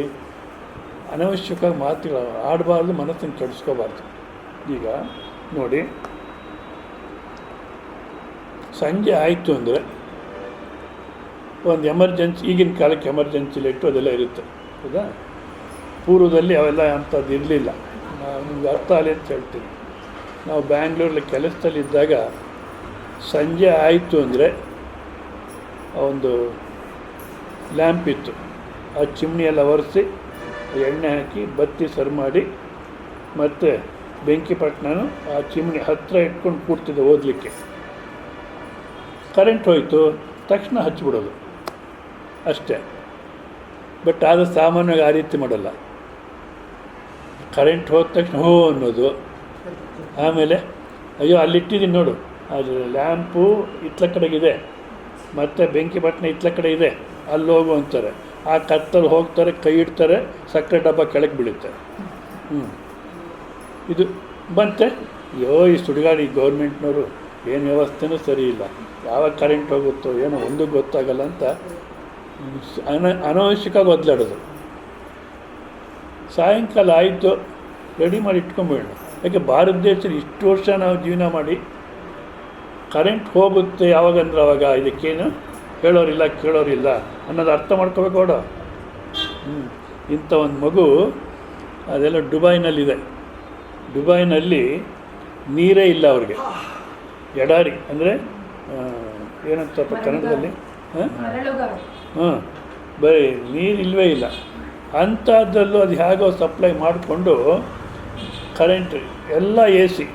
ಅನವಶ್ಯಕವಾಗಿ ಮಾತುಗಳು ಆಡಬಾರ್ದು, ಮನಸ್ಸನ್ನು ಕೆಡಿಸ್ಕೋಬಾರ್ದು. ಈಗ ನೋಡಿ, ಸಂಜೆ ಆಯಿತು ಅಂದರೆ ಒಂದು ಎಮರ್ಜೆನ್ಸಿ, ಈಗಿನ ಕಾಲಕ್ಕೆ ಎಮರ್ಜೆನ್ಸಿ ಲೈಟು ಅದೆಲ್ಲ ಇರುತ್ತೆ, ಹೌದಾ? ಪೂರ್ವದಲ್ಲಿ ಅವೆಲ್ಲ ಅಂಥದ್ದು ಇರಲಿಲ್ಲ. ನಿಮ್ಗೆ ಅರ್ಥ ಆಗಲಿ ಅಂತ ಹೇಳ್ತೀನಿ. ನಾವು ಬ್ಯಾಂಗ್ಳೂರಲ್ಲಿ ಕೆಲಸದಲ್ಲಿದ್ದಾಗ ಸಂಜೆ ಆಯಿತು ಅಂದರೆ ಒಂದು ಲ್ಯಾಂಪ್ ಇತ್ತು, ಆ ಚಿಮ್ನಿ ಎಲ್ಲ ಒರೆಸಿ ಎಣ್ಣೆ ಹಾಕಿ ಬತ್ತಿ ಸರಿ ಮಾಡಿ ಮತ್ತು ಬೆಂಕಿಪಟ್ಟಣನೂ ಆ ಚಿಮ್ನಿ ಹತ್ತಿರ ಇಟ್ಕೊಂಡು ಕೂಡ್ತಿದ್ದೆ ಓದಲಿಕ್ಕೆ. ಕರೆಂಟ್ ಹೋಯಿತು ತಕ್ಷಣ ಹಚ್ಚಿಬಿಡೋದು ಅಷ್ಟೇ. ಬಟ್ ಅದು ಸಾಮಾನ್ಯವಾಗಿ ಆ ರೀತಿ ಮಾಡಲ್ಲ. ಕರೆಂಟ್ ಹೋದ ತಕ್ಷಣ ಹೋ ಅನ್ನೋದು, ಆಮೇಲೆ ಅಯ್ಯೋ ಅಲ್ಲಿಟ್ಟಿದ್ದೀನಿ ನೋಡು, ಅದು ಲ್ಯಾಂಪು ಇತ್ಲ ಕಡೆಗಿದೆ ಮತ್ತು ಬೆಂಕಿಪಟ್ಟಣ ಇತ್ಲ ಕಡೆ ಇದೆ, ಅಲ್ಲಿ ಹೋಗು ಅಂತಾರೆ. ಆ ಕತ್ತಲ್ಲಿ ಹೋಗ್ತಾರೆ, ಕೈ ಇಡ್ತಾರೆ, ಸಕ್ಕರೆ ಡಬ್ಬ ಕೆಳಗೆ ಬೀಳುತ್ತೆ. ಇದು ಬಂತೆ. ಅಯ್ಯೋ ಈ ಸುಡುಗಾಡಿ ಗೌರ್ಮೆಂಟ್ನವರು ಏನು ವ್ಯವಸ್ಥೆನೂ ಸರಿ ಇಲ್ಲ, ಯಾವಾಗ ಕರೆಂಟ್ ಹೋಗುತ್ತೋ ಏನೋ ಒಂದು ಗೊತ್ತಾಗಲ್ಲ ಅಂತ ಅನವಶ್ಯಕವಾಗಿ ಒದ್ದಾಡೋದು. ಸಾಯಂಕಾಲ ಆಯಿತು, ರೆಡಿ ಮಾಡಿ ಇಟ್ಕೊಂಬಿಡೋಣ. ಯಾಕೆ ಭಾರತ ದೇಶದಲ್ಲಿ ಇಷ್ಟು ವರ್ಷ ನಾವು ಜೀವನ ಮಾಡಿ ಕರೆಂಟ್ ಹೋಗುತ್ತೆ ಯಾವಾಗಂದ್ರೆ ಅವಾಗ ಇದಕ್ಕೇನು ಹೇಳೋರಿಲ್ಲ ಕೇಳೋರಿಲ್ಲ ಅನ್ನೋದು ಅರ್ಥ ಮಾಡ್ಕೋಬೇಕು. ನೋಡು, ಇಂಥ ಒಂದು ಮಗು ಅದೆಲ್ಲ ದುಬೈನಲ್ಲಿದೆ. ದುಬೈನಲ್ಲಿ ನೀರೇ ಇಲ್ಲ ಅವ್ರಿಗೆ, ಎಡಾರಿ ಅಂದರೆ ಏನಂತಪ್ಪ ಕನ್ನಡದಲ್ಲಿ, ಬರೀ ನೀರು ಇಲ್ಲವೇ ಇಲ್ಲ. ಅಂಥದ್ದಲ್ಲೂ ಅದು ಹೇಗೋ ಸಪ್ಲೈ ಮಾಡಿಕೊಂಡು ಕರೆಂಟ್ ಎಲ್ಲ ಎ ಸಿ.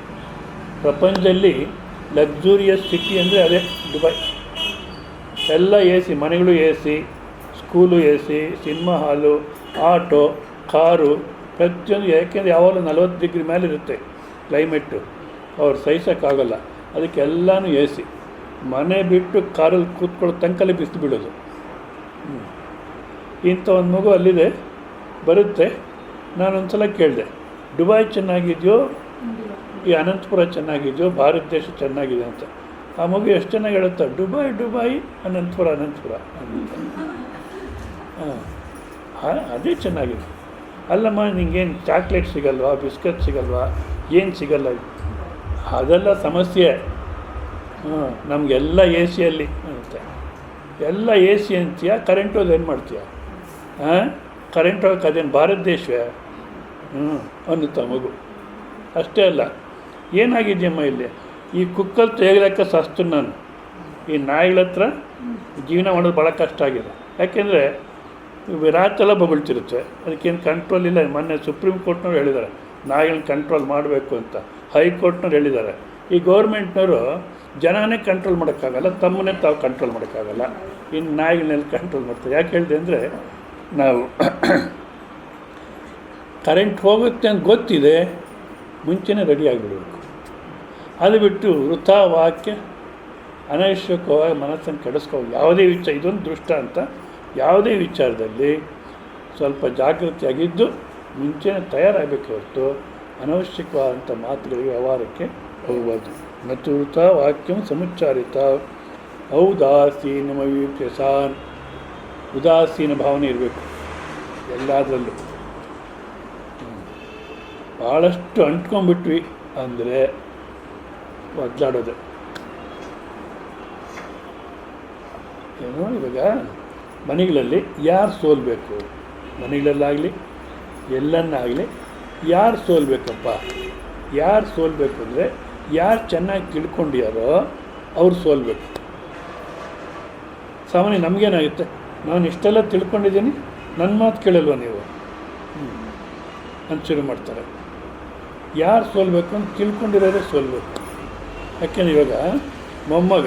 ಪ್ರಪಂಚದಲ್ಲಿ ಲಕ್ಸುರಿಯಸ್ ಸಿಟಿ ಅಂದರೆ ಅದೇ ದುಬೈ. ಎಲ್ಲ ಎ ಸಿ, ಮನೆಗಳು A C, school A C, cinema ಹಾಲು, ಆಟೋ, ಕಾರು, ಪ್ರತಿಯೊಂದು. ಯಾಕೆಂದರೆ ಯಾವಾಗಲೂ 40 ಡಿಗ್ರಿ ಮೇಲೆ ಇರುತ್ತೆ ಕ್ಲೈಮೇಟು, ಅವ್ರು ಸಹಿಸೋಕ್ಕಾಗಲ್ಲ. ಅದಕ್ಕೆಲ್ಲನೂ ಎ ಸಿ. ಮನೆ ಬಿಟ್ಟು ಕಾರಲ್ಲಿ ಕೂತ್ಕೊಳ್ಳೋ ತನಕಲ್ಲಿ ಬಿಸಿಲು ಬಿಡೋದು. ಇಂಥ ಒಂದು ಮಗು ಅಲ್ಲಿದೆ, ಬರುತ್ತೆ. ನಾನೊಂದು ಸಲ ಕೇಳಿದೆ, ದುಬೈ ಚೆನ್ನಾಗಿದೆಯೋ ಈ ಅನಂತಪುರ ಚೆನ್ನಾಗಿದೆಯೋ ಭಾರತ ದೇಶ ಚೆನ್ನಾಗಿದೆ ಅಂತ. ಆ ಮಗು ಎಷ್ಟು ಚೆನ್ನಾಗಿ ಹೇಳುತ್ತೆ, ದುಬೈ ದುಬೈ, ಅನಂತಪುರ ಅನಂತಪುರ ಅಂತ. ಅದೇ ಚೆನ್ನಾಗಿದೆ. ಅಲ್ಲಮ್ಮ ನಿಂಗೇನು ಚಾಕ್ಲೇಟ್ ಸಿಗಲ್ವಾ, ಬಿಸ್ಕೆಟ್ ಸಿಗಲ್ವಾ, ಏನು ಸಿಗಲ್ಲ? ಅದೆಲ್ಲ ಸಮಸ್ಯೆ. ನಮಗೆಲ್ಲ ಎ ಸಿಯಲ್ಲಿ ಅಂತ. ಎಲ್ಲ ಎ ಸಿ ಅಂತೀಯ, ಕರೆಂಟ್ ಹೋದ ಏನು ಮಾಡ್ತೀಯ? ಕರೆಂಟ್ ಹೋಗಕ್ಕೆ ಅದೇನು ಭಾರತ ದೇಶವೇ ಅನ್ನುತ್ತ ಮಗು. ಅಷ್ಟೇ ಅಲ್ಲ, ಏನಾಗಿದೆಯಮ್ಮ ಇಲ್ಲಿ ಈ ಕುಕ್ಕಲ್ಲಿ ತೆಗಲಕ್ಕೆ ಸಸ್ತು. ನಾನು ಈ ನಾಯಿಗಳ ಹತ್ರ ಜೀವನ ಮಾಡೋದು ಭಾಳ ಕಷ್ಟ ಆಗಿದೆ. ಯಾಕೆಂದರೆ ರಾತೆಲ್ಲ ಬೊಗಳ್ತಿರುತ್ತೆ, ಅದಕ್ಕೇನು ಕಂಟ್ರೋಲ್ ಇಲ್ಲ. ಮೊನ್ನೆ ಸುಪ್ರೀಂ ಕೋರ್ಟ್ನವ್ರು ಹೇಳಿದ್ದಾರೆ ನಾಯಿಗಳನ್ನ ಕಂಟ್ರೋಲ್ ಮಾಡಬೇಕು ಅಂತ, ಹೈಕೋರ್ಟ್ನವ್ರು ಹೇಳಿದ್ದಾರೆ. ಈ ಗೌರ್ಮೆಂಟ್ನವರು ಜನನೇ ಕಂಟ್ರೋಲ್ ಮಾಡೋಕ್ಕಾಗಲ್ಲ, ತಮ್ಮನ್ನೇ ತಾವು ಕಂಟ್ರೋಲ್ ಮಾಡೋಕ್ಕಾಗಲ್ಲ, ಇನ್ನು ನಾಯಿಗಳನ್ನೆಲ್ಲ ಕಂಟ್ರೋಲ್ ಮಾಡ್ತಾರೆ. ಯಾಕೆ ಹೇಳಿದೆ ಅಂದರೆ, ನಾವು ಕರೆಂಟ್ ಹೋಗುತ್ತೆ ಅಂತ ಗೊತ್ತಿದೆ, ಮುಂಚೆನೇ ರೆಡಿ ಆಗಿಬಿಡಬೇಕು. ಅದು ಬಿಟ್ಟು ವೃಥಾ ವಾಕ್ಯ ಅನವಶ್ಯಕವಾಗಿ ಮನಸ್ಸನ್ನು ಕೆಡಿಸ್ಕೋದು. ಯಾವುದೇ ವಿಚಾರ, ಇದೊಂದು ದೃಷ್ಟ ಅಂತ, ಯಾವುದೇ ವಿಚಾರದಲ್ಲಿ ಸ್ವಲ್ಪ ಜಾಗೃತಿಯಾಗಿದ್ದು ಮುಂಚೆನೇ ತಯಾರಾಗಬೇಕು ಹೊರತು ಅನವಶ್ಯಕವಾದಂಥ ಮಾತುಗಳಿಗೆ ವ್ಯವಹಾರಕ್ಕೆ ಹೋಗಬಾರ್ದು. ಮತ್ತು ವೃಥಾ ವಾಕ್ಯಂ ಸಮುಚ್ಚಾರಿತ ಔದಾಸೀನಮವ್ಯಸಾನ್. ಉದಾಸೀನ ಭಾವನೆ ಇರಬೇಕು ಎಲ್ಲದರಲ್ಲೂ. ಭಾಳಷ್ಟು ಅಂಟ್ಕೊಂಡ್ಬಿಟ್ವಿ ಅಂದರೆ ಒದ್ದಾಡೋದು. ಏನು ಇವಾಗ ಮನೆಗಳಲ್ಲಿ ಯಾರು ಸೋಲ್ಬೇಕು? ಮನೆಗಳಲ್ಲಾಗಲಿ ಎಲ್ಲನ್ನಾಗಲಿ ಯಾರು ಸೋಲ್ಬೇಕಪ್ಪ? ಯಾರು ಸೋಲ್ಬೇಕು ಅಂದರೆ, ಯಾರು ಚೆನ್ನಾಗಿ ತಿಳ್ಕೊಂಡಿಯಾರೋ ಅವ್ರು ಸೋಲ್ಬೇಕು. ಸಾಮಾನ್ಯ ನಮಗೇನಾಗುತ್ತೆ, ನಾನು ಇಷ್ಟೆಲ್ಲ ತಿಳ್ಕೊಂಡಿದ್ದೀನಿ, ನನ್ನ ಮಾತು ಕೇಳಲ್ವ ನೀವು ಅಂತ ಶುರು ಮಾಡ್ತಾರೆ. ಯಾರು ಸೋಲ್ಬೇಕು ಅಂತ ತಿಳ್ಕೊಂಡಿರೋದೇ ಸೋಲ್ಬೇಕು. ಯಾಕೆಂದ್ರೆ ಇವಾಗ ಮೊಮ್ಮಗ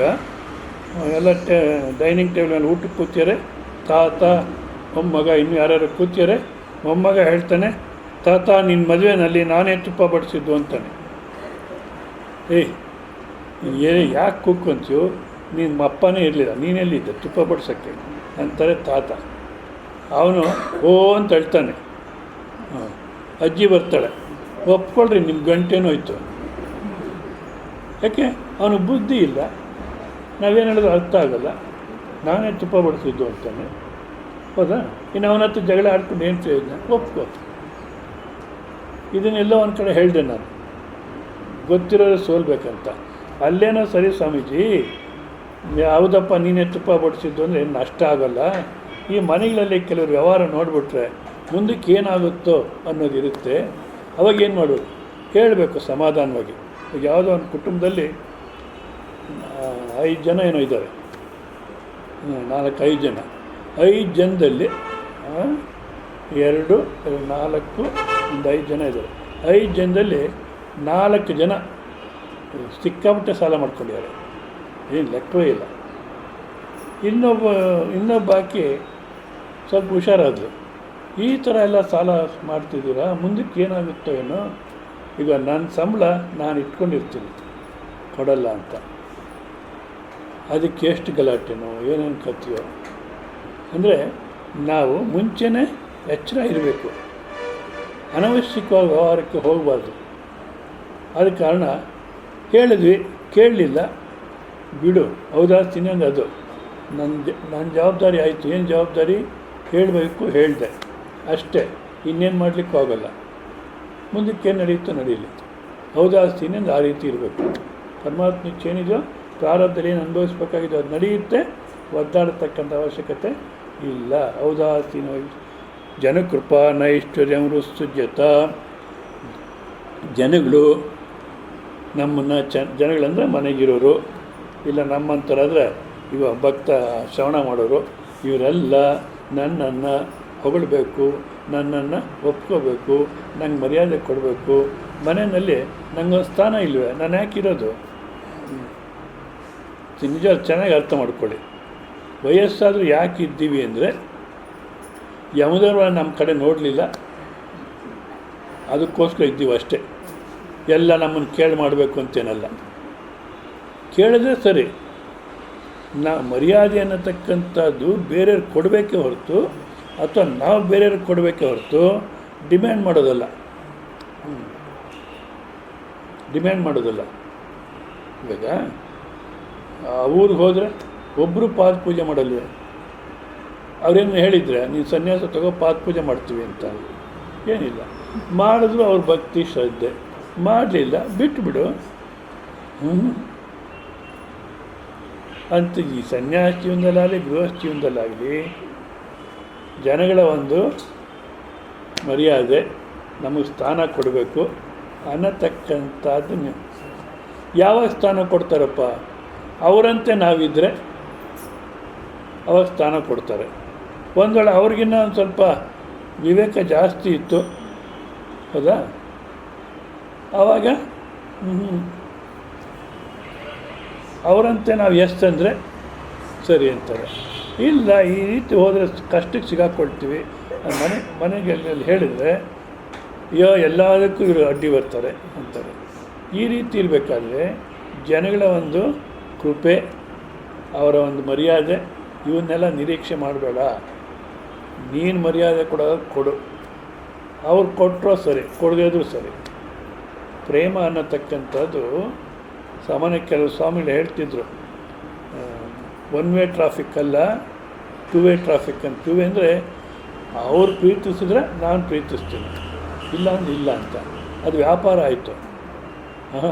ಎಲ್ಲ ಡೈನಿಂಗ್ ಟೇಬಲಲ್ಲಿ ಊಟಕ್ಕೆ ಕೂತಿದ್ದಾರೆ, ತಾತ ಮೊಮ್ಮಗ ಇನ್ನೂ ಯಾರ್ಯಾರು ಕೂತಿದ್ದಾರೆ. ಮೊಮ್ಮಗ ಹೇಳ್ತಾನೆ, ತಾತ ನಿನ್ನ ಮದುವೆನಲ್ಲಿ ನಾನೇ ತುಪ್ಪ ಬಡಿಸಿದ್ದು ಅಂತಾನೆ. ಯಾಕೆ ಕೂತ್ಕೊಂತೀಯೋ, ನಿನ್ನ ಅಪ್ಪನೇ ಇರಲಿಲ್ಲ, ನೀನೆಲ್ಲಿದ್ದೆ ತುಪ್ಪ ಬಡ್ಸೋಕ್ಕೆ ಅಂತಾರೆ ತಾತ. ಅವನು ಓ ಅಂತ ಹೇಳ್ತಾನೆ. ಅಜ್ಜಿ ಬರ್ತಾಳೆ, ಒಪ್ಕೊಳ್ರಿ ನಿಮ್ಮ ಗಂಟೇನೂ ಹೋಯ್ತು. ಯಾಕೆ ಅವನಿಗೆ ಬುದ್ಧಿ ಇಲ್ಲ, ನಾವೇನು ಹೇಳಿದ್ರು ಅರ್ಥ ಆಗೋಲ್ಲ. ನಾನೇ ತುಪ್ಪ ಬಡಿಸಿದ್ದು ಅಂತಾನೆ, ಹೌದಾ? ಇನ್ನು ಅವನ ಹತ್ರ ಜಗಳ ಆಡ್ಕೊಂಡು ಏನು ಪ್ರಯೋಜನ? ಒಪ್ಕೋ. ಇದನ್ನೆಲ್ಲ ಒಂದು ಕಡೆ ಹೇಳಿದೆ ನಾನು, ಗೊತ್ತಿರೋರು ಸೋಲ್ಬೇಕಂತ. ಅಲ್ಲೇನೋ ಸರಿ ಸ್ವಾಮೀಜಿ, ಹೌದಪ್ಪ ನೀನೇ ತುಪ್ಪ ಬಡಿಸಿದ್ದು ಅಂದರೆ ಏನು ನಷ್ಟ ಆಗೋಲ್ಲ. ಈ ಮನೆಗಳಲ್ಲಿ ಕೆಲವರು ವ್ಯವಹಾರ ನೋಡಿಬಿಟ್ರೆ ಮುಂದಕ್ಕೆ ಏನಾಗುತ್ತೋ ಅನ್ನೋದಿರುತ್ತೆ. ಅವಾಗ ಏನು ಮಾಡಬೇಕು, ಹೇಳಬೇಕು ಸಮಾಧಾನವಾಗಿ. ಈಗ ಯಾವುದೋ ಒಂದು ಕುಟುಂಬದಲ್ಲಿ 5 ಜನ ಏನೋ ಇದ್ದಾರೆ, 4-5 ಜನ. 5 ಜನದಲ್ಲಿ 2, 4, 5 ಜನ ಇದ್ದಾರೆ. 5 ಜನದಲ್ಲಿ 4 ಜನ ಸಿಕ್ಕಾಪಟ್ಟೆ ಸಾಲ ಮಾಡ್ಕೊಂಡಿದ್ದಾರೆ, ಏನು ಲೆಕ್ಕವೇ ಇಲ್ಲ. ಇನ್ನೊಬ್ಬ ಬಾಕಿ ಸ್ವಲ್ಪ ಹುಷಾರಾದರು. ಈ ಥರ ಎಲ್ಲ ಸಾಲ ಮಾಡ್ತಿದ್ದೀರಾ, ಮುಂದಕ್ಕೆ ಏನಾಗುತ್ತೋ ಏನೋ. ಈಗ ನನ್ನ ಸಂಬಳ ನಾನು ಇಟ್ಕೊಂಡಿರ್ತೀನಿ, ಕೊಡಲ್ಲ ಅಂತ. ಅದಕ್ಕೆ ಎಷ್ಟು ಗಲಾಟೆನೋ ಏನೇನು ಕಥೆಯೋ. ಅಂದರೆ ನಾವು ಮುಂಚೆನೇ ಎಚ್ಚರ ಇರಬೇಕು, ಅನವಶ್ಯಕವಾಗಿ ವ್ಯವಹಾರಕ್ಕೆ ಹೋಗಬಾರ್ದು. ಆದ ಕಾರಣ ಹೇಳಿದ್ವಿ, ಕೇಳಲಿಲ್ಲ, ಬಿಡು, ಹೌದಾ ತಿನ್ನೋದು ಅದು ನನ್ನ ಜವಾಬ್ದಾರಿ ಆಯಿತು. ಏನು ಜವಾಬ್ದಾರಿ, ಹೇಳಬೇಕು, ಹೇಳಿದೆ ಅಷ್ಟೇ, ಇನ್ನೇನು ಮಾಡಲಿಕ್ಕೂ ಆಗೋಲ್ಲ. ಮುಂದಕ್ಕೇನು ನಡೆಯುತ್ತೋ ನಡೀಲಿ, ಹೌದಾ ತಿನ್ನೋದು ಆ ರೀತಿ ಇರಬೇಕು. ಪರಮಾತ್ಮಕ್ಕೆ ಏನಿದೆಯೋ ಪ್ರಾರಬ್ಧದಲ್ಲಿ ಏನು ಅನುಭವಿಸ್ಬೇಕಾಗಿದೆಯೋ ಅದು ನಡೆಯುತ್ತೆ, ಒದ್ದಾಡತಕ್ಕಂಥ ಅವಶ್ಯಕತೆ ಇಲ್ಲ. ಹೌದಾ ತಿನ್ನೋ ಜನಕೃಪಾ ನೈಶ್ವರ್ಯಂ ರುತ್ಸುಜ್ಯತ. ಜನಗಳು ನಮ್ಮನ್ನು ಜನಗಳಂದರೆ ಮನೆಗಿರೋರು, ಇಲ್ಲ ನಮ್ಮಂಥರಾದರೆ ಇವಾಗ ಭಕ್ತ ಶ್ರವಣ ಮಾಡೋರು, ಇವರೆಲ್ಲ ನನ್ನನ್ನು ಹೊಗಳಬೇಕು, ನನ್ನನ್ನು ಒಪ್ಕೋಬೇಕು, ನಂಗೆ ಮರ್ಯಾದೆ ಕೊಡಬೇಕು. ಮನೆಯಲ್ಲಿ ನನಗೊಂದು ಸ್ಥಾನ ಇಲ್ವೇ, ನಾನು ಯಾಕಿರೋದು? ನಿಜ ಚೆನ್ನಾಗಿ ಅರ್ಥ ಮಾಡ್ಕೊಳ್ಳಿ. ವಯಸ್ಸಾದರೂ ಯಾಕೆ ಇದ್ದೀವಿ ಅಂದರೆ ಯಮಧರ್ಮ ನಮ್ಮ ಕಡೆ ನೋಡಲಿಲ್ಲ, ಅದಕ್ಕೋಸ್ಕರ ಇದ್ದೀವಿ ಅಷ್ಟೇ. ಎಲ್ಲ ನಮ್ಮನ್ನು ಕೇಳಿ ಮಾಡಬೇಕು ಅಂತೇನಲ್ಲ, ಕೇಳಿದ್ರೆ ಸರಿ. ಮರ್ಯಾದೆ ಅನ್ನತಕ್ಕಂಥದ್ದು ಬೇರೆಯವ್ರಿಗೆ ಕೊಡಬೇಕೇ ಹೊರತು, ಅಥವಾ ನಾವು ಬೇರೆಯವ್ರಿಗೆ ಕೊಡಬೇಕೇ ಹೊರತು ಡಿಮ್ಯಾಂಡ್ ಮಾಡೋದಲ್ಲ. ಡಿಮ್ಯಾಂಡ್ ಮಾಡೋದಲ್ಲ. ಇವಾಗ ಊರಿಗೆ ಹೋದರೆ ಒಬ್ಬರು ಪಾದ ಪೂಜೆ ಮಾಡಲ್ವೇ? ಅವ್ರೇನು ಹೇಳಿದರೆ ನೀನು ಸನ್ಯಾಸ ತಗೋ ಪಾದ ಪೂಜೆ ಮಾಡ್ತೀವಿ ಅಂತ. ಏನಿಲ್ಲ, ಮಾಡಿದ್ರು ಅವ್ರ ಭಕ್ತಿ ಶ್ರದ್ಧೆ, ಮಾಡಲಿಲ್ಲ ಬಿಟ್ಟುಬಿಡು ಅಂತ. ಈ ಸನ್ಯಾಸ ಜೀವನದಲ್ಲಾಗಲಿ ಗೃಹಸ್ಥ ಜೀವನದಲ್ಲಾಗಲಿ ಜನಗಳ ಒಂದು ಮರ್ಯಾದೆ, ನಮಗೆ ಸ್ಥಾನ ಕೊಡಬೇಕು ಅನ್ನತಕ್ಕಂಥದ್ದು. ಯಾವಾಗ ಸ್ಥಾನ ಕೊಡ್ತಾರಪ್ಪ? ಅವರಂತೆ ನಾವಿದ್ದರೆ ಅವಾಗ ಸ್ಥಾನ ಕೊಡ್ತಾರೆ. ಒಂದು ವೇಳೆ ಅವ್ರಿಗಿನ್ನ ಒಂದು ಸ್ವಲ್ಪ ವಿವೇಕ ಜಾಸ್ತಿ ಇತ್ತು, ಹೌದಾ, ಆವಾಗ ಅವರಂತೆ ನಾವು ಎಸ್ ಅಂದರೆ ಸರಿ ಅಂತಾರೆ. ಇಲ್ಲ, ಈ ರೀತಿ ಹೋದರೆ ಕಷ್ಟಕ್ಕೆ ಸಿಗಾಕೊಳ್ತೀವಿ. ಮನೆಗಳಲ್ಲಿ ಹೇಳಿದರೆ ಅಯ್ಯೋ ಎಲ್ಲದಕ್ಕೂ ಇವರು ಅಡ್ಡಿ ಬರ್ತಾರೆ ಅಂತಾರೆ. ಈ ರೀತಿ ಇರಬೇಕಾದ್ರೆ ಜನಗಳ ಒಂದು ಕೃಪೆ, ಅವರ ಒಂದು ಮರ್ಯಾದೆ, ಇವನ್ನೆಲ್ಲ ನಿರೀಕ್ಷೆ ಮಾಡಬೇಡ. ನೀನು ಮರ್ಯಾದೆ ಕೊಡು, ಅವ್ರು ಕೊಟ್ಟರೋ ಸರಿ, ಕೊಡದೇ ಇದ್ರೂ ಸರಿ. ಪ್ರೇಮ ಅನ್ನತಕ್ಕಂಥದ್ದು ಸಾಮಾನ್ಯ ಕೆಲವು ಸ್ವಾಮಿಗಳು ಹೇಳ್ತಿದ್ರು, 1 ವೇ ಟ್ರಾಫಿಕ್ ಅಲ್ಲ, 2 ವೇ ಟ್ರಾಫಿಕ್ ಅಂತ. 2 ವೇ ಅಂದರೆ ಅವ್ರು ಪ್ರೀತಿಸಿದ್ರೆ ನಾನು ಪ್ರೀತಿಸ್ತೀನಿ, ಇಲ್ಲ ಅಂದ್ರೆ ಇಲ್ಲ ಅಂತ. ಅದು ವ್ಯಾಪಾರ ಆಯಿತು.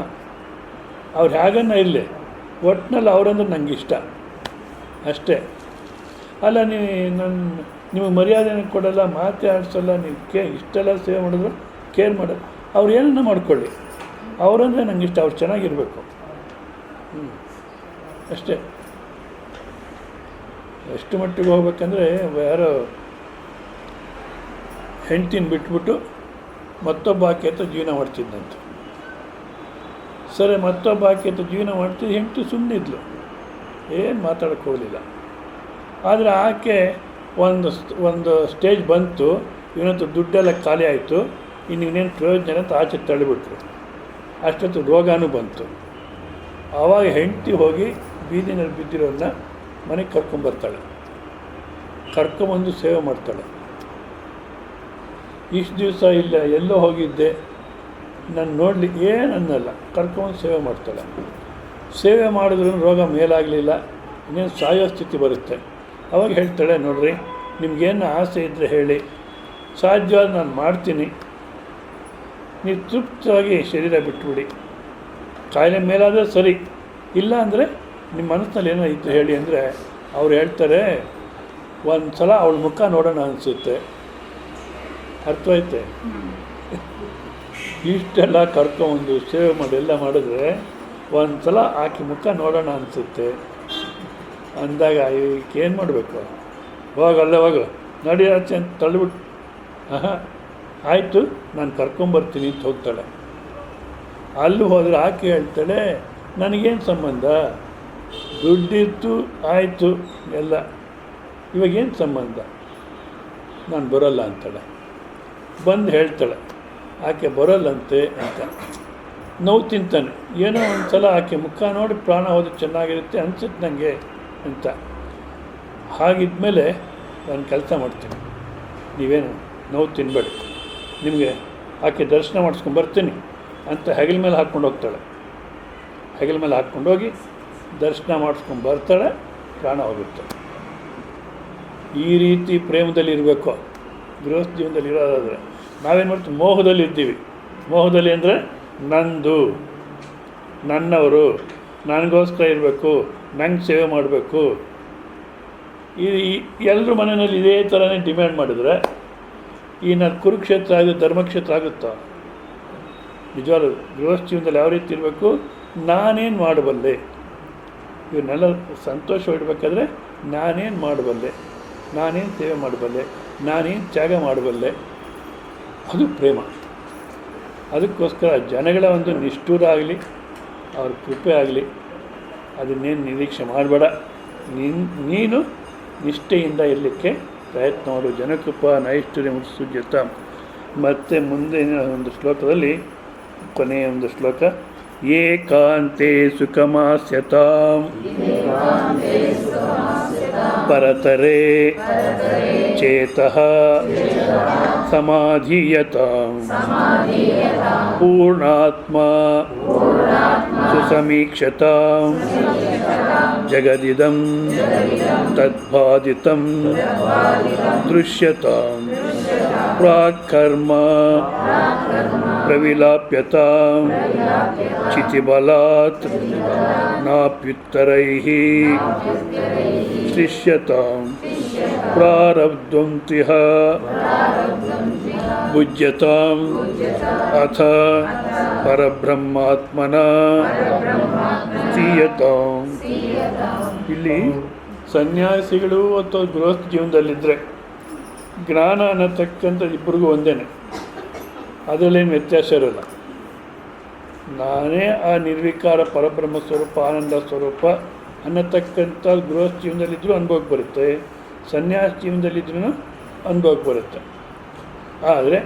ಅವ್ರು ಹೇಗನ್ನ ಇರಲಿ, ಒಟ್ಟಿನಲ್ಲಿ ಅವರಂದ್ರೆ ನನಗೆ ಇಷ್ಟ ಅಷ್ಟೇ. ಅಲ್ಲ, ನಿಮಗೆ ಮರ್ಯಾದೆನ ಕೊಡಲ್ಲ, ಮಾತೇ ಆಡಿಸಲ್ಲ, ನೀವು ಇಷ್ಟೆಲ್ಲ ಸೇವೆ ಮಾಡಿದ್ರು ಕೇರ್ ಮಾಡೋದು. ಅವ್ರು ಏನನ್ನ ಮಾಡ್ಕೊಳ್ಳಿ, ಅವರಂದರೆ ನಂಗೆ ಇಷ್ಟ, ಅವ್ರು ಚೆನ್ನಾಗಿರಬೇಕು ಅಷ್ಟೇ. ಎಷ್ಟು ಮಟ್ಟಿಗೆ ಹೋಗ್ಬೇಕಂದ್ರೆ, ಯಾರೋ ಹೆಂಡ್ತಿನ ಬಿಟ್ಬಿಟ್ಟು ಮತ್ತೊಬ್ಬ ಆಕೆ ಹತ್ರ ಜೀವನ ಮಾಡ್ತಿದ್ದಂತ. ಸರಿ, ಮತ್ತೊಬ್ಬ ಆಕೆ ಹತ್ರ ಜೀವನ ಮಾಡ್ತಿದ್ದು, ಹೆಂಡ್ತಿ ಸುಮ್ಮನಿದ್ಲು, ಏನು ಮಾತಾಡೋಕ್ಕೆ ಹೋಗಲಿಲ್ಲ. ಆದರೆ ಆಕೆ ಒಂದು ಸ್ಟೇಜ್ ಬಂತು, ಇವನಂತೂ ದುಡ್ಡೆಲ್ಲ ಖಾಲಿ ಆಯಿತು, ಇನ್ನು ಇವನೇನು ಪ್ರಯೋಜನ ಅಂತ ಆಚೆ ತಳ್ಳಿಬಿಟ್ರು. ಅಷ್ಟೊತ್ತು ರೋಗಾನೂ ಬಂತು. ಆವಾಗ ಹೆಂಡ್ತಿ ಹೋಗಿ ಬೀದಿನಲ್ಲಿ ಬಿದ್ದಿರೋನ್ನ ಮನೆಗೆ ಕರ್ಕೊಂಬರ್ತಾಳೆ, ಕರ್ಕೊಂಬಂದು ಸೇವೆ ಮಾಡ್ತಾಳೆ. ಇಷ್ಟು ದಿವಸ ಇಲ್ಲ, ಎಲ್ಲೋ ಹೋಗಿದ್ದೆ, ನಾನು ನೋಡಲಿ ಏನನ್ನಲ್ಲ, ಕರ್ಕೊಂಬಂದು ಸೇವೆ ಮಾಡ್ತಾಳೆ. ಸೇವೆ ಮಾಡಿದ್ರೂ ರೋಗ ಮೇಲಾಗಲಿಲ್ಲ, ಇನ್ನೇನು ಸಾಯೋ ಸ್ಥಿತಿ ಬರುತ್ತೆ. ಅವಾಗ ಹೇಳ್ತಾಳೆ, ನೋಡ್ರಿ, ನಿಮಗೇನು ಆಸೆ ಇದ್ದರೆ ಹೇಳಿ, ಸಾಧ್ಯವಾದ ನಾನು ಮಾಡ್ತೀನಿ, ನೀವು ತೃಪ್ತವಾಗಿ ಶರೀರ ಬಿಟ್ಬಿಡಿ. ಕಾಯಿಲೆ ಮೇಲಾದರೆ ಸರಿ, ಇಲ್ಲ ಅಂದರೆ ನಿಮ್ಮ ಮನಸ್ಸಿನಲ್ಲಿ ಏನೋ ಇತ್ತು ಹೇಳಿ ಅಂದರೆ ಅವ್ರು ಹೇಳ್ತಾರೆ, ಒಂದು ಸಲ ಅವಳ ಮುಖ ನೋಡೋಣ ಅನಿಸುತ್ತೆ. ಅರ್ಥವಾಯ್ತೆ? ಇಷ್ಟೆಲ್ಲ ಕರ್ಕೊಂಡು ಸೇವೆ ಮಾಡಿ ಎಲ್ಲ ಮಾಡಿದ್ರೆ ಒಂದು ಸಲ ಆಕೆ ಮುಖ ನೋಡೋಣ ಅನಿಸುತ್ತೆ ಅಂದಾಗ ಏನು ಮಾಡಬೇಕು? ಹೋಗಲ್ಲೇ ಹೋಗು, ನಡಿ ಆಚೆ ಅಂತ ತಳ್ಳಿಬಿಟ್ಟು, ಆಯಿತು ನಾನು ಕರ್ಕೊಂಬರ್ತೀನಿ ಅಂತ ಹೋಗ್ತಾಳೆ. ಅಲ್ಲಿ ಹೋದರೆ ಆಕೆ ಹೇಳ್ತಾಳೆ, ನನಗೇನು ಸಂಬಂಧ, ದುಡ್ಡಿತ್ತು ಆಯಿತು ಎಲ್ಲ, ಇವಾಗೇನು ಸಂಬಂಧ, ನಾನು ಬರೋಲ್ಲ ಅಂತಾಳೆ. ಬಂದು ಹೇಳ್ತಾಳೆ ಆಕೆ ಬರೋಲ್ಲಂತೆ ಅಂತ. ನೋವು ತಿಂತಾನೆ, ಏನೋ ಒಂದು ಸಲ ಆಕೆ ಮುಖ ನೋಡಿ ಪ್ರಾಣ ಹೋದ್ರೆ ಚೆನ್ನಾಗಿರುತ್ತೆ ಅನ್ಸುತ್ತೆ ನನಗೆ ಅಂತ. ಹಾಗಿದ್ಮೇಲೆ ನಾನು ಕೆಲಸ ಮಾಡ್ತೀನಿ, ನೀವೇನು ನೋವು ತಿನ್ನಬೇಡಿ, ನಿಮಗೆ ಆಕೆ ದರ್ಶನ ಮಾಡಿಸ್ಕೊಂಡು ಬರ್ತೀನಿ ಅಂತ ಹೆಗಲ ಮೇಲೆ ಹಾಕ್ಕೊಂಡು ಹೋಗ್ತಾಳೆ. ಹೆಗಲ ಮೇಲೆ ಹಾಕ್ಕೊಂಡು ಹೋಗಿ ದರ್ಶನ ಮಾಡಿಸ್ಕೊಂಡು ಬರ್ತಾಳೆ, ಪ್ರಾಣ ಹೋಗುತ್ತೆ. ಈ ರೀತಿ ಪ್ರೇಮದಲ್ಲಿ ಇರಬೇಕು ಗೃಹಸ್ಥ ಜೀವನದಲ್ಲಿ ಇರೋದಾದರೆ. ನಾವೇನು ಮಾಡ್ತೀವಿ, ಮೋಹದಲ್ಲಿ ಇದ್ದೀವಿ. ಮೋಹದಲ್ಲಿ ಅಂದರೆ ನಂದು, ನನ್ನವರು, ನನಗೋಸ್ಕರ ಇರಬೇಕು, ನಂಗೆ ಸೇವೆ ಮಾಡಬೇಕು. ಈ ಎಲ್ಲರ ಮನೆಯಲ್ಲಿ ಇದೇ ಥರನೇ ಡಿಮ್ಯಾಂಡ್ ಮಾಡಿದರೆ ಈ ನಾನು ಕುರುಕ್ಷೇತ್ರ ಆಗುತ್ತೆ, ಧರ್ಮಕ್ಷೇತ್ರ ಆಗುತ್ತಾ? ನಿಜವಾದ ಗೃಹಸ್ಥ ಜೀವನದಲ್ಲಿ ಯಾವ ರೀತಿ ಇರಬೇಕು, ನಾನೇನು ಮಾಡಬಲ್ಲೆ, ಇವನ್ನೆಲ್ಲ ಸಂತೋಷವಿಡಬೇಕಾದ್ರೆ ನಾನೇನು ಮಾಡಬಲ್ಲೆ, ನಾನೇನು ಸೇವೆ ಮಾಡಬಲ್ಲೆ, ನಾನೇನು ತ್ಯಾಗ ಮಾಡಬಲ್ಲೆ, ಅದು ಪ್ರೇಮ. ಅದಕ್ಕೋಸ್ಕರ ಜನಗಳ ಒಂದು ನಿಷ್ಠೂರ ಆಗಲಿ, ಅವ್ರ ಕೃಪೆ ಆಗಲಿ, ಅದನ್ನೇನು ನಿರೀಕ್ಷೆ ಮಾಡಬೇಡ. ನೀನು ನಿಷ್ಠೆಯಿಂದ ಇರಲಿಕ್ಕೆ ಪ್ರಯತ್ನ ಮಾಡು. ಜನಕೃಪಾ ನೈಷ್ಠುರ್ಯ ಮುತ್ಸುಜ್ಯತ. ಮತ್ತು ಮುಂದಿನ ಒಂದು ಶ್ಲೋಕದಲ್ಲಿ ಕೊನೆಯ ಒಂದು ಶ್ಲೋಕ, ಏಕಾಂತೆ ಸುಖಮಾಸ್ಯತಾಂ ಪರತರೆ ಚೇತಃ ಸಮಾಧೀಯತಾಂ ಪೂರ್ಣಾತ್ಮ ಸುಸಮೀಕ್ಷತಾಂ ಜಗದಿದಂ ತದ್ಬಾಧಿತಂ ದೃಶ್ಯತಾಂ ಪ್ರಾಕರ್ಮ ಪ್ರವಿಲಾಪ್ಯತಾಂ ಚಿತಿಬಲಾತ್ ನಾಪ್ಯುತ್ತರೈಃ ಶಿಷ್ಯತಾಂ ಪ್ರಾರಬ್ಧಂ ತಿಹ ಭುಜ್ಯತಾಂ ಅಥ ಪರಬ್ರಹ್ಮಾತ್ಮನಾ ಸ್ಥೀಯತಾಂ. ಇಲ್ಲಿ ಸನ್ಯಾಸಿಗಳು ಅಥವಾ ಗೃಹಸ್ಥ ಜೀವನದಲ್ಲಿದ್ದರೆ ಜ್ಞಾನ ಅನ್ನತಕ್ಕಂಥ ಇಬ್ಬರಿಗೂ ಒಂದೇನೆ, ಅದರಲ್ಲೇನು ವ್ಯತ್ಯಾಸ ಇರೋಲ್ಲ. ನಾನೇ ಆ ನಿರ್ವಿಕಾರ ಪರಬ್ರಹ್ಮ ಸ್ವರೂಪ, ಆನಂದ ಸ್ವರೂಪ ಅನ್ನತಕ್ಕಂಥ ಗೃಹಸ್ಥ ಜೀವನದಲ್ಲಿದ್ದರೂ ಅನುಭವಕ್ಕೆ ಬರುತ್ತೆ, ಸನ್ಯಾಸ ಜೀವನದಲ್ಲಿದ್ರೂ ಅನುಭವಕ್ಕೆ ಬರುತ್ತೆ. ಆದರೆ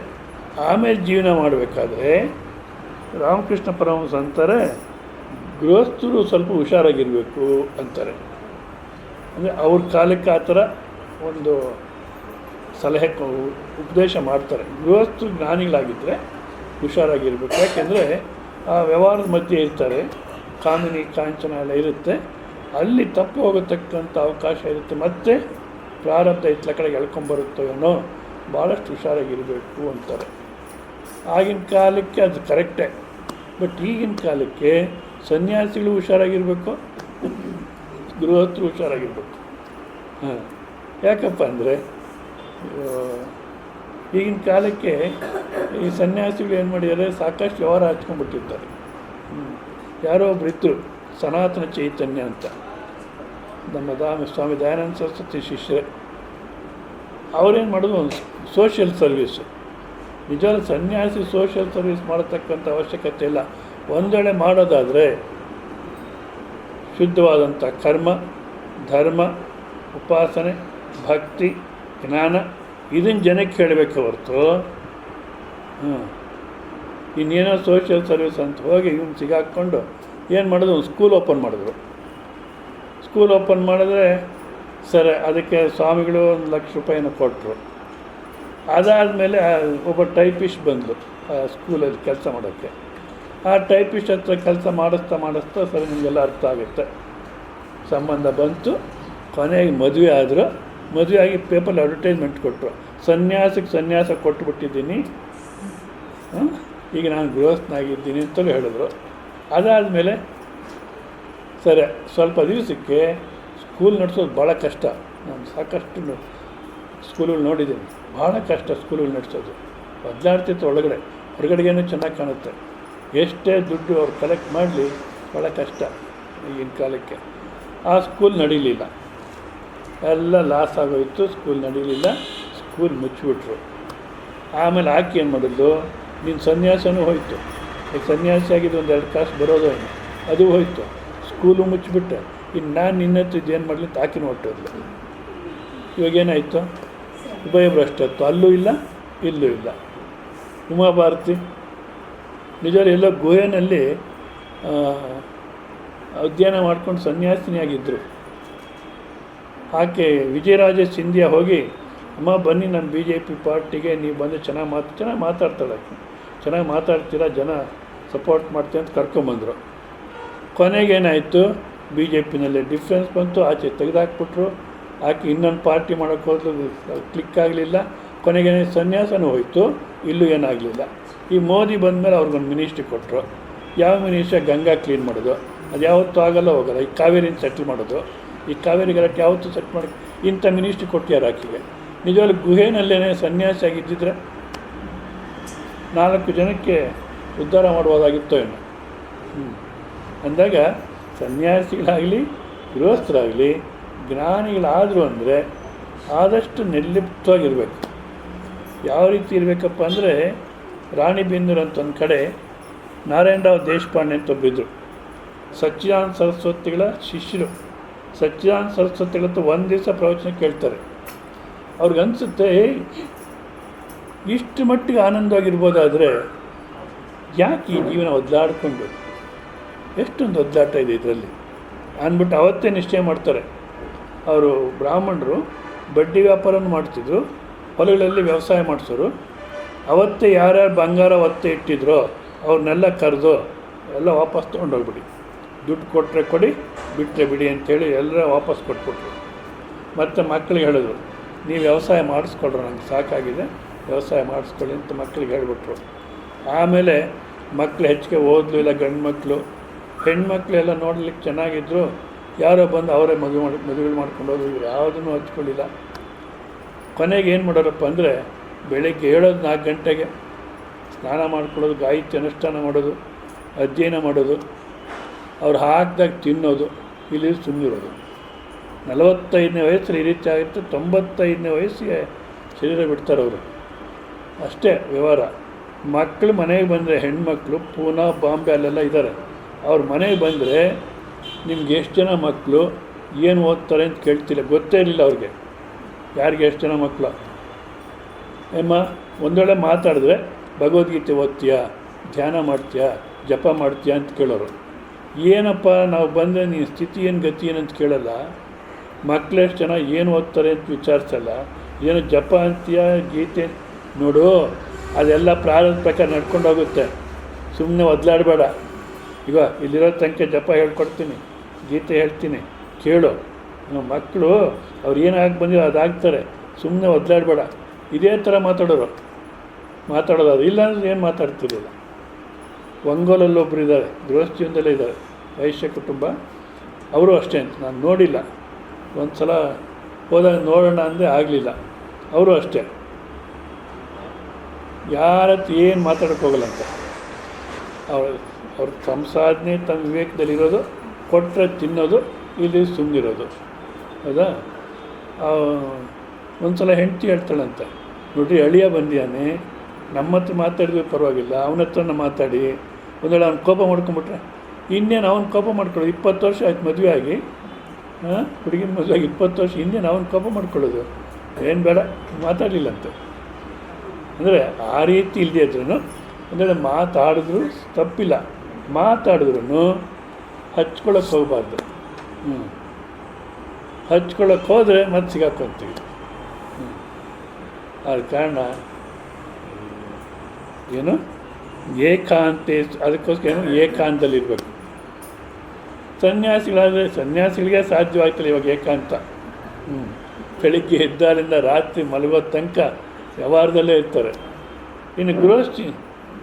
ಆಮೇಲೆ ಜೀವನ ಮಾಡಬೇಕಾದ್ರೆ ರಾಮಕೃಷ್ಣ ಪರಮಹಂಸ ಅಂತಾರೆ, ಗೃಹಸ್ಥರು ಸ್ವಲ್ಪ ಹುಷಾರಾಗಿರಬೇಕು ಅಂತಾರೆ. ಅಂದರೆ ಅವ್ರ ಕಾಲಕ್ಕೆ ಆ ಥರ ಒಂದು ಸಲಹೆ ಉಪದೇಶ ಮಾಡ್ತಾರೆ. ಗೃಹಸ್ಥರು ಜ್ಞಾನಿಗಳಾಗಿದ್ದರೆ ಹುಷಾರಾಗಿರ್ಬೇಕು. ಯಾಕೆಂದರೆ ಆ ವ್ಯವಹಾರದ ಮಧ್ಯೆ ಇರ್ತಾರೆ, ಕಾಮಿನಿ ಕಾಂಚನ ಎಲ್ಲ ಇರುತ್ತೆ, ಅಲ್ಲಿ ತಪ್ಪು ಹೋಗತಕ್ಕಂಥ ಅವಕಾಶ ಇರುತ್ತೆ. ಮತ್ತು ಪ್ರಾರಬ್ಧ ಇತ್ತಲ ಕಡೆಗೆ ಎಳ್ಕೊಂಬರುತ್ತೋ ಏನೋ, ಭಾಳಷ್ಟು ಹುಷಾರಾಗಿರಬೇಕು ಅಂತಾರೆ. ಆಗಿನ ಕಾಲಕ್ಕೆ ಅದು ಕರೆಕ್ಟೇ. ಬಟ್ ಈಗಿನ ಕಾಲಕ್ಕೆ ಸನ್ಯಾಸಿಗಳು ಹುಷಾರಾಗಿರಬೇಕು, ಗೃಹಸ್ಥರು ಹುಷಾರಾಗಿರ್ಬೇಕು. ಯಾಕಪ್ಪ ಅಂದರೆ ಈಗಿನ ಕಾಲಕ್ಕೆ ಈ ಸನ್ಯಾಸಿಗಳು ಏನು ಮಾಡಿದ್ದಾರೆ, ಸಾಕಷ್ಟು ವ್ಯವಹಾರ ಹಚ್ಕೊಂಡ್ಬಿಟ್ಟಿರ್ತಾರೆ. ಯಾರೋ ಒಬ್ರು ಇದ್ದರು, ಸನಾತನ ಚೈತನ್ಯ ಅಂತ, ನಮ್ಮ ಸ್ವಾಮಿ ದಯಾನಂದ ಸರಸ್ವತಿ ಶಿಷ್ಯರೇ. ಅವರೇನು ಮಾಡೋದು, ಒಂದು ಸೋಷಿಯಲ್ ಸರ್ವೀಸು. ನಿಜವಾದ ಸನ್ಯಾಸಿ ಸೋಷಿಯಲ್ ಸರ್ವೀಸ್ ಮಾಡತಕ್ಕಂಥ ಅವಶ್ಯಕತೆ ಇಲ್ಲ. ಒಂದು ವೇಳೆ ಮಾಡೋದಾದರೆ ಶುದ್ಧವಾದಂಥ ಕರ್ಮ, ಧರ್ಮ, ಉಪಾಸನೆ, ಭಕ್ತಿ, ಜ್ಞಾನ ಇದನ್ನು ಜನಕ್ಕೆ ಹೇಳಬೇಕು ಹೊರತು ಇನ್ನೇನೋ ಸೋಷಿಯಲ್ ಸರ್ವಿಸ್ ಅಂತ ಹೋಗಿ ಇವನು ಸಿಗಾಕ್ಕೊಂಡು ಏನು ಮಾಡೋದು, ಒಂದು ಸ್ಕೂಲ್ ಓಪನ್ ಮಾಡಿದ್ರು. ಸ್ಕೂಲ್ ಓಪನ್ ಮಾಡಿದ್ರೆ ಸರಿ, ಅದಕ್ಕೆ ಸ್ವಾಮಿಗಳು 1 ಲಕ್ಷ ರೂಪಾಯಿನ ಕೊಟ್ಟರು. ಅದಾದಮೇಲೆ ಒಬ್ಬ ಟೈಪಿಸ್ಟ್ ಬಂದರು ಸ್ಕೂಲಲ್ಲಿ ಕೆಲಸ ಮಾಡೋಕ್ಕೆ. ಆ ಟೈಪಿಸ್ಟ್ ಹತ್ರ ಕೆಲಸ ಮಾಡಿಸ್ತಾ ಸರಿ ನಿಮಗೆಲ್ಲ ಅರ್ಥ ಆಗುತ್ತೆ. ಸಂಬಂಧ ಬಂತು, ಕೊನೆಗೆ ಮದುವೆ ಆದರು. ಮದುವೆ ಆಗಿ ಪೇಪರಲ್ಲಿ ಅಡ್ವರ್ಟೈಸ್ಮೆಂಟ್ ಕೊಟ್ಟರು, ಸನ್ಯಾಸ ಕೊಟ್ಟುಬಿಟ್ಟಿದ್ದೀನಿ, ಈಗ ನಾನು ಗೃಹಸ್ಥನಾಗಿದ್ದೀನಿ ಅಂತಲೂ ಹೇಳಿದ್ರು. ಅದಾದಮೇಲೆ ಸರಿ, ಸ್ವಲ್ಪ ದಿವಸಕ್ಕೆ ಸ್ಕೂಲ್ ನಡೆಸೋದು ಭಾಳ ಕಷ್ಟ. ನಾನು ಸಾಕಷ್ಟು ಸ್ಕೂಲುಗಳು ನೋಡಿದ್ದೀನಿ, ಭಾಳ ಕಷ್ಟ ಸ್ಕೂಲುಗಳು ನಡೆಸೋದು. ಬದಲಾಡ್ತಿತ್ತು ಒಳಗಡೆ, ಹೊರಗಡೆಗೇನು ಚೆನ್ನಾಗಿ ಕಾಣುತ್ತೆ. ಎಷ್ಟೇ ದುಡ್ಡು ಅವ್ರು ಕಲೆಕ್ಟ್ ಮಾಡಲಿ ಭಾಳ ಕಷ್ಟ ಈಗಿನ ಕಾಲಕ್ಕೆ. ಆ ಸ್ಕೂಲ್ ನಡೀಲಿಲ್ಲ, ಎಲ್ಲ ಲಾಸ್ ಆಗೋಯಿತು. ಸ್ಕೂಲ್ ನಡೀಲಿಲ್ಲ, ಸ್ಕೂಲ್ ಮುಚ್ಚಿಬಿಟ್ರು. ಆಮೇಲೆ ಆಕೆ ಏನು ಮಾಡಿದ್ಲು, ನಿನ್ನ ಸನ್ಯಾಸನೂ ಹೋಯಿತು. ಈಗ ಸನ್ಯಾಸಿ ಆಗಿದ್ದು ಒಂದು 2 ಕಾಸು ಬರೋದು ಏನು, ಅದು ಹೋಯಿತು. ಸ್ಕೂಲು ಮುಚ್ಚಿಬಿಟ್ಟೆ. ಇನ್ನು ನಾನು ನಿನ್ನ ಹತ್ರ ಇದೇನು ಮಾಡಲಿ ಅಂತ ಆಕಿನ ಹೊಟ್ಟೋದ್ಲು. ಇವಾಗೇನಾಯಿತು, ಉಭಯಭ್ರಷ್ಟತ್ತು. ಅಲ್ಲೂ ಇಲ್ಲ, ಇಲ್ಲೂ ಇಲ್ಲ. ಉಮಾಭಾರತಿ ನಿಜವಾಗ್ಲೂ ಎಲ್ಲೋ ಗುಹೆಯಲ್ಲಿ ಅಧ್ಯಯನ ಮಾಡ್ಕೊಂಡು ಸನ್ಯಾಸಿನಿಯಾಗಿದ್ದರು. ಆಕೆ ವಿಜಯರಾಜ ಸಿಂಧಿಯಾ ಹೋಗಿ, ಅಮ್ಮ ಬನ್ನಿ ನನ್ನ BJP ಪಾರ್ಟಿಗೆ ನೀವು ಬಂದು ಚೆನ್ನಾಗಿ ಮಾತಾಡ್ತಾಳೆ ಆಕೆ, ಚೆನ್ನಾಗಿ ಮಾತಾಡ್ತೀರಾ, ಜನ ಸಪೋರ್ಟ್ ಮಾಡ್ತೀವಿ ಅಂತ ಕರ್ಕೊಂಬಂದರು. ಕೊನೆಗೇನಾಯಿತು, BJPನಲ್ಲಿ ಡಿಫ್ರೆನ್ಸ್ ಬಂತು, ಆಚೆ ತೆಗೆದಾಕ್ಬಿಟ್ರು. ಆಕೆ ಇನ್ನೊಂದು ಪಾರ್ಟಿ ಮಾಡೋಕ್ಕೆ ಹೋದ್ಲು, ಕ್ಲಿಕ್ ಆಗಲಿಲ್ಲ. ಕೊನೆಗೇನೆ ಸನ್ಯಾಸನೂ ಹೋಯಿತು, ಇಲ್ಲೂ ಏನಾಗಲಿಲ್ಲ. ಈ ಮೋದಿ ಬಂದಮೇಲೆ ಅವ್ರಿಗೊಂದು ಮಿನಿಸ್ಟ್ರಿ ಕೊಟ್ಟರು. ಯಾವ ಮಿನಿಸ್ಟ್ರಿ? ಗಂಗಾ ಕ್ಲೀನ್ ಮಾಡೋದು. ಅದು ಯಾವತ್ತೂ ಆಗಲ್ಲ, ಹೋಗಲ್ಲ. ಈ ಕಾವೇರಿನ ಸೆಟ್ಲ್ ಮಾಡೋದು. ಈ ಕಾವೇರಿ ಗಲಾಟೆ ಯಾವತ್ತೂ ಸೆಟ್ ಮಾಡಿ ಇಂಥ ಮಿನಿಸ್ಟ್ರಿ ಕೊಟ್ಟಿದ್ದಾರೆ ಆಕೆಗೆ. ನಿಜವಾಗ್ಲೂ ಗುಹೆನಲ್ಲೇ ಸನ್ಯಾಸಿ ಆಗಿದ್ದಿದ್ರೆ 4 ಜನಕ್ಕೆ ಉದ್ಧಾರ ಮಾಡ್ಬೋದಾಗಿತ್ತೋ ಏನೋ. ಅಂದಾಗ ಸನ್ಯಾಸಿಗಳಾಗಲಿ ಗೃಹಸ್ಥರಾಗಲಿ ಜ್ಞಾನಿಗಳಾದರು ಅಂದರೆ ಆದಷ್ಟು ನಿರ್ಲಿಪ್ತವಾಗಿರಬೇಕು. ಯಾವ ರೀತಿ ಇರಬೇಕಪ್ಪ ಅಂದರೆ, ರಾಣಿಬೆನ್ನೂರು ಅಂತ ಒಂದು ಕಡೆ ನಾರಾಯಣರಾವ್ ದೇಶಪಾಂಡೆ ಅಂತ ಒಬ್ಬಿದ್ರು, ಸಚ್ಚಿದಾನಂದ ಸರಸ್ವತಿಗಳ ಶಿಷ್ಯರು. ಸಚ್ಚಿದಾನಂದ ಸರಸ್ವತಿಗಳಂತೂ ಒಂದು ದಿವಸ ಪ್ರವಚನ ಕೇಳ್ತಾರೆ. ಅವ್ರಿಗನ್ಸುತ್ತೆ, ಇಷ್ಟು ಮಟ್ಟಿಗೆ ಆನಂದವಾಗಿರ್ಬೋದಾದರೆ ಯಾಕೆ ಈ ಜೀವನ ಒದ್ದಾಡಿಕೊಂಡು, ಎಷ್ಟೊಂದು ಒದ್ದಾಟ ಇದೆ ಇದರಲ್ಲಿ ಅಂದ್ಬಿಟ್ಟು ಅವತ್ತೇ ನಿಶ್ಚಯ ಮಾಡ್ತಾರೆ. ಅವರು ಬ್ರಾಹ್ಮಣರು ಬಡ್ಡಿ ವ್ಯಾಪಾರವನ್ನು ಮಾಡ್ತಿದ್ರು, ಹೊಲಗಳಲ್ಲಿ ವ್ಯವಸಾಯ ಮಾಡಿಸೋರು. ಅವತ್ತೇ ಯಾರ್ಯಾರು ಬಂಗಾರ ಒತ್ತೆ ಇಟ್ಟಿದ್ರೋ ಅವ್ರನ್ನೆಲ್ಲ ಕರೆದು ಎಲ್ಲ ವಾಪಸ್ ತೊಗೊಂಡೋಗ್ಬಿಡಿ, ದುಡ್ಡು ಕೊಟ್ಟರೆ ಕೊಡಿ, ಬಿಟ್ಟರೆ ಬಿಡಿ ಅಂಥೇಳಿ ಎಲ್ಲ ವಾಪಸ್ ಕೊಟ್ಬಿಟ್ರು. ಮತ್ತು ಮಕ್ಕಳಿಗೆ ಹೇಳಿದ್ರು, ನೀವು ವ್ಯವಸಾಯ ಮಾಡಿಸ್ಕೊಳ್ರಿ, ನನಗೆ ಸಾಕಾಗಿದೆ, ವ್ಯವಸಾಯ ಮಾಡಿಸ್ಕೊಳ್ಳಿ ಅಂತ ಮಕ್ಕಳಿಗೆ ಹೇಳಿಬಿಟ್ರು. ಆಮೇಲೆ ಮಕ್ಕಳು ಹೆಚ್ಚಿಗೆ ಓದಲು ಇಲ್ಲ, ಗಂಡು ಮಕ್ಕಳು. ಹೆಣ್ಮಕ್ಳೆಲ್ಲ ನೋಡ್ಲಿಕ್ಕೆ ಚೆನ್ನಾಗಿದ್ದರು. ಯಾರೋ ಬಂದು ಅವರೇ ಮದುವೆ ಮಾಡ್ಕೊಂಡು ಹೋದ್ರು. ಇವ್ರು ಯಾವುದನ್ನು ಹಚ್ಕೊಳ್ಳಿಲ್ಲ. ಕೊನೆಗೆ ಏನು ಮಾಡೋರಪ್ಪ ಅಂದರೆ, ಬೆಳಗ್ಗೆ ಹೇಳೋದು 4 ಗಂಟೆಗೆ, ಸ್ನಾನ ಮಾಡ್ಕೊಳ್ಳೋದು, ಗಾಯತ್ರಿ ಅನುಷ್ಠಾನ ಮಾಡೋದು, ಅಧ್ಯಯನ ಮಾಡೋದು, ಅವ್ರು ಹಾಕಿದಾಗ ತಿನ್ನೋದು, ಇಲ್ಲಿ ಸುಮ್ಮನಿರೋದು. 45ನೇ ವಯಸ್ಸಲ್ಲಿ ಈ ರೀತಿ ಆಗುತ್ತೆ. 95ನೇ ವಯಸ್ಸಿಗೆ ಶರೀರ ಬಿಡ್ತಾರೆ ಅವರು. ಅಷ್ಟೇ ವ್ಯವಹಾರ. ಮಕ್ಕಳು ಮನೆಗೆ ಬಂದರೆ, ಹೆಣ್ಮಕ್ಳು ಪೂನಾ ಬಾಂಬೆ ಅಲ್ಲೆಲ್ಲ ಇದ್ದಾರೆ. ಅವ್ರ ಮನೆಗೆ ಬಂದರೆ ನಿಮ್ಗೆ ಎಷ್ಟು ಜನ ಮಕ್ಕಳು, ಏನು ಓದ್ತಾರೆ ಅಂತ ಕೇಳ್ತಿಲ್ಲ, ಗೊತ್ತೇ ಇರಲಿಲ್ಲ ಅವ್ರಿಗೆ ಯಾರಿಗೆ ಎಷ್ಟು ಜನ ಮಕ್ಕಳು. ಅಮ್ಮ ಒಂದೊಳ್ಳೆ ಮಾತಾಡಿದ್ರೆ ಭಗವದ್ಗೀತೆ ಓದ್ತೀಯಾ, ಧ್ಯಾನ ಮಾಡ್ತೀಯಾ, ಜಪ ಮಾಡ್ತೀಯಾ ಅಂತ ಕೇಳೋರು. ಏನಪ್ಪ ನಾವು ಬಂದರೆ ನೀನು ಸ್ಥಿತಿ ಏನು ಗತಿ ಏನಂತ ಕೇಳಲ್ಲ. ಮಕ್ಕಳೆಷ್ಟು ಜನ ಏನು ಓದ್ತಾರೆ ಅಂತ ವಿಚಾರಿಸಲ್ಲ. ಏನೋ ಜಪ ಅಂತೀಯಾ, ಗೀತೆ ನೋಡು, ಅದೆಲ್ಲ ಪ್ರಾರಂಭ ಪ್ರಕಾರ ನಡ್ಕೊಂಡು ಹೋಗುತ್ತೆ. ಸುಮ್ಮನೆ ಒದ್ಲಾಡಬೇಡ. ಈಗ ಇಲ್ಲಿರೋ ತನಕ ಜಪ ಹೇಳ್ಕೊಡ್ತೀನಿ, ಗೀತೆ ಹೇಳ್ತೀನಿ, ಕೇಳು. ಮಕ್ಕಳು ಅವ್ರು ಏನಾಗಿ ಬಂದಿರೋ ಅದಾಗ್ತಾರೆ, ಸುಮ್ಮನೆ ಒದ್ಲಾಡಬೇಡ. ಇದೇ ಥರ ಮಾತಾಡೋದು ಅದು. ಇಲ್ಲಾಂದ್ರೆ ಏನು ಮಾತಾಡ್ತಿರಲಿಲ್ಲ. ಒಂಗೋಲಲ್ಲೊಬ್ಬರು ಇದ್ದಾರೆ, ಗೃಹಸ್ಥಿಯಿಂದಲೇ ಇದ್ದಾರೆ, ವೈಶ್ಯ ಕುಟುಂಬ. ಅವರು ಅಷ್ಟೇ ಅಂತ ನಾನು ನೋಡಿಲ್ಲ. ಒಂದು ಸಲ ಹೋದಾಗ ನೋಡೋಣ ಅಂದರೆ ಆಗಲಿಲ್ಲ. ಅವರು ಅಷ್ಟೇ, ಯಾರತ್ತು ಏನು ಮಾತಾಡೋಕ್ಕೆ ಹೋಗಲ್ಲಂತ. ಅವ್ರ ಸಂಸಾಧನೆ ತಮ್ಮ ವಿವೇಕದಲ್ಲಿರೋದು, ಕೊಟ್ಟರೆ ತಿನ್ನೋದು, ಇಲ್ಲಿ ಸುಮ್ಮನಿರೋದು. ಹೌದಾ? ಒಂದು ಸಲ ಹೆಂಡತಿ ಹೇಳ್ತಾಳಂತೆ, ನೋಡ್ರಿ ಅಳಿಯ ಬಂದಿಯಾನೆ, ನಮ್ಮ ಹತ್ರ ಮಾತಾಡಿದ್ವಿ ಪರವಾಗಿಲ್ಲ, ಅವನ ಹತ್ರನ ಮಾತಾಡಿ. ಒಂದು ವೇಳೆ ಅವ್ನು ಕೋಪ ಮಾಡ್ಕೊಂಬಿಟ್ರೆ ಇನ್ನೇನು ಅವ್ನು ಕೋಪ ಮಾಡ್ಕೊಳ್ಳೋದು. 20 ವರ್ಷ ಆಯ್ತು ಮದುವೆ ಆಗಿ, ಹುಡುಗಿನ ಮದುವೆ ಆಗಿ 20 ವರ್ಷ, ಇನ್ನೇನು ಅವ್ನು ಕೋಪ ಮಾಡ್ಕೊಳ್ಳೋದು. ಏನು ಬೇಡ, ಮಾತಾಡಲಿಲ್ಲಂತೆ. ಅಂದರೆ ಆ ರೀತಿ ಇಲ್ಲದೆ ಇದ್ರೂ ಒಂದು ವೇಳೆ ಮಾತಾಡಿದ್ರು ತಪ್ಪಿಲ್ಲ, ಮಾತಾಡಿದ್ರೂ ಹಚ್ಕೊಳ್ಳೋಕೆ ಹೋಗಬಾರ್ದು. ಹಚ್ಕೊಳ್ಳೋಕೆ ಹೋದರೆ ಮತ್ತೆ ಸಿಗಾಕೊಂತೀವಿ. ಆದ ಕಾರಣ ಏನು ಏಕಾಂತೆ, ಅದಕ್ಕೋಸ್ಕರ ಏಕಾಂತದಲ್ಲಿರಬೇಕು. ಸನ್ಯಾಸಿಗಳಿಗೆ ಸಾಧ್ಯವಾಗ್ತಿಲ್ಲ ಇವಾಗ ಏಕಾಂತ. ಬೆಳಿಗ್ಗೆ ಎದ್ದಾರಿಂದ ರಾತ್ರಿ ಮಲಗೋ ತನಕ ವ್ಯವಹಾರದಲ್ಲೇ ಇರ್ತಾರೆ. ಇನ್ನು ಗೃಹಸ್ಥಿ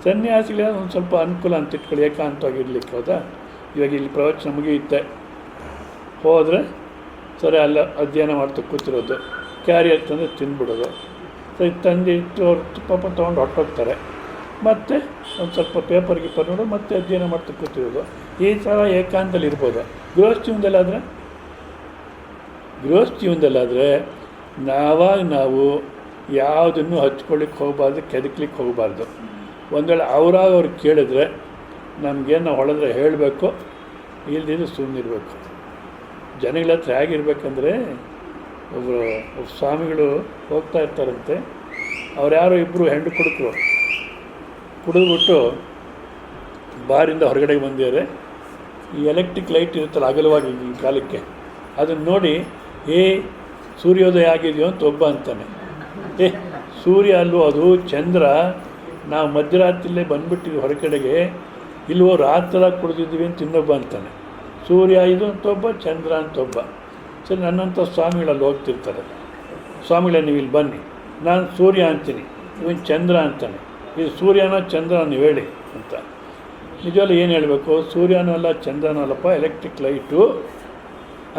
ಸನ್ಯಾಸಿಗಳ ಒಂದು ಸ್ವಲ್ಪ ಅನುಕೂಲ ಅಂತ ಇಟ್ಕೊಳ್ಳಿ, ಏಕಾಂತವಾಗಿರ್ಲಿಕ್ಕೆ. ಹೌದಾ? ಇವಾಗ ಇಲ್ಲಿ ಪ್ರವಚನ ಮುಗಿಯುತ್ತೆ, ಹೋದರೆ ಸರಿ ಅಲ್ಲ ಅಧ್ಯಯನ ಮಾಡ್ತಾ ಕೂತಿರೋದು, ಕ್ಯಾರಿಯರ್ ತಂದು ತಿಂದ್ಬಿಡೋದು. ಸರಿ ತಂದು ಇಟ್ಟು ಅವ್ರು ಪಾಪ ತೊಗೊಂಡು ಹೊರಟೋಗ್ತಾರೆ. ಮತ್ತು ಒಂದು ಸ್ವಲ್ಪ ಪೇಪರ್ ಗೀಪರ್ ನೋಡೋದು, ಮತ್ತೆ ಅಧ್ಯಯನ ಮಾಡ್ತಾ ಕೂತಿರೋದು. ಈ ಥರ ಏಕಾಂತದಲ್ಲಿ ಇರ್ಬೋದು. ಗೃಹಸ್ಥ ಜೀವನದಲ್ಲಾದರೆ ನಾವು ಯಾವುದನ್ನು ಹಚ್ಕೊಳ್ಳಿಕ್ಕೆ ಹೋಗಬಾರ್ದು, ಕೆದಕ್ಲಿಕ್ಕೆ ಹೋಗಬಾರ್ದು. ಒಂದು ವೇಳೆ ಅವ್ರು ಕೇಳಿದ್ರೆ ನಮಗೇನು ಹೊಳೆದ್ರೆ ಹೇಳಬೇಕು, ಇಲ್ದಿದ್ದು ಸುಮ್ಮನಿರಬೇಕು. ಜನಗಳ ಹತ್ರ ಹೇಗಿರ್ಬೇಕಂದ್ರೆ, ಒಬ್ಬರು ಸ್ವಾಮಿಗಳು ಹೋಗ್ತಾ ಇರ್ತಾರಂತೆ, ಅವ್ರು ಯಾರೋ ಇಬ್ಬರು ಹೆಂಡು ಕುಡಿದ್ಬಿಟ್ಟು ಬಾರಿಂದ ಹೊರಗಡೆ ಬಂದಿದ್ದಾರೆ. ಈ ಎಲೆಕ್ಟ್ರಿಕ್ ಲೈಟ್ ಇರುತ್ತಲ್ಲ ಅಗಲವಾಗಿ ಈ ಕಾಲಕ್ಕೆ, ಅದನ್ನು ನೋಡಿ ಸೂರ್ಯೋದಯ ಆಗಿದೆಯೋ ಅಂತ ಒಬ್ಬ ಅಂತಾನೆ. ಸೂರ್ಯ ಅಲ್ಲೂ ಅದು ಚಂದ್ರ, ನಾವು ಮಧ್ಯರಾತ್ರಿಯಲ್ಲೇ ಬಂದುಬಿಟ್ಟಿದ್ವಿ ಹೊರಗಡೆಗೆ, ಇಲ್ವೋ ರಾತ್ರಿ ಕುಡಿದಿದ್ವಿ ಅಂತ ಇನ್ನೊಬ್ಬ ಅಂತಾನೆ. ಸೂರ್ಯ ಇದು ಅಂತ ಒಬ್ಬ, ಚಂದ್ರ ಅಂತ ಒಬ್ಬ. ಸರಿ, ನನ್ನಂಥ ಸ್ವಾಮಿಗಳಲ್ಲಿ ಹೋಗ್ತಿರ್ತಾರೆ. ಸ್ವಾಮಿಗಳೇ ನೀವು ಇಲ್ಲಿ ಬನ್ನಿ, ನಾನು ಸೂರ್ಯ ಅಂತೀನಿ, ಇವನು ಚಂದ್ರ ಅಂತಾನೆ. ಇದು ಸೂರ್ಯನ ಚಂದ್ರ ನೀವು ಹೇಳಿ ಅಂತ. ನಿಜವಲ್ಲ ಏನು ಹೇಳಬೇಕು? ಸೂರ್ಯನೂ ಅಲ್ಲ ಚಂದ್ರನೂ ಅಲ್ಲಪ್ಪ, ಎಲೆಕ್ಟ್ರಿಕ್ ಲೈಟು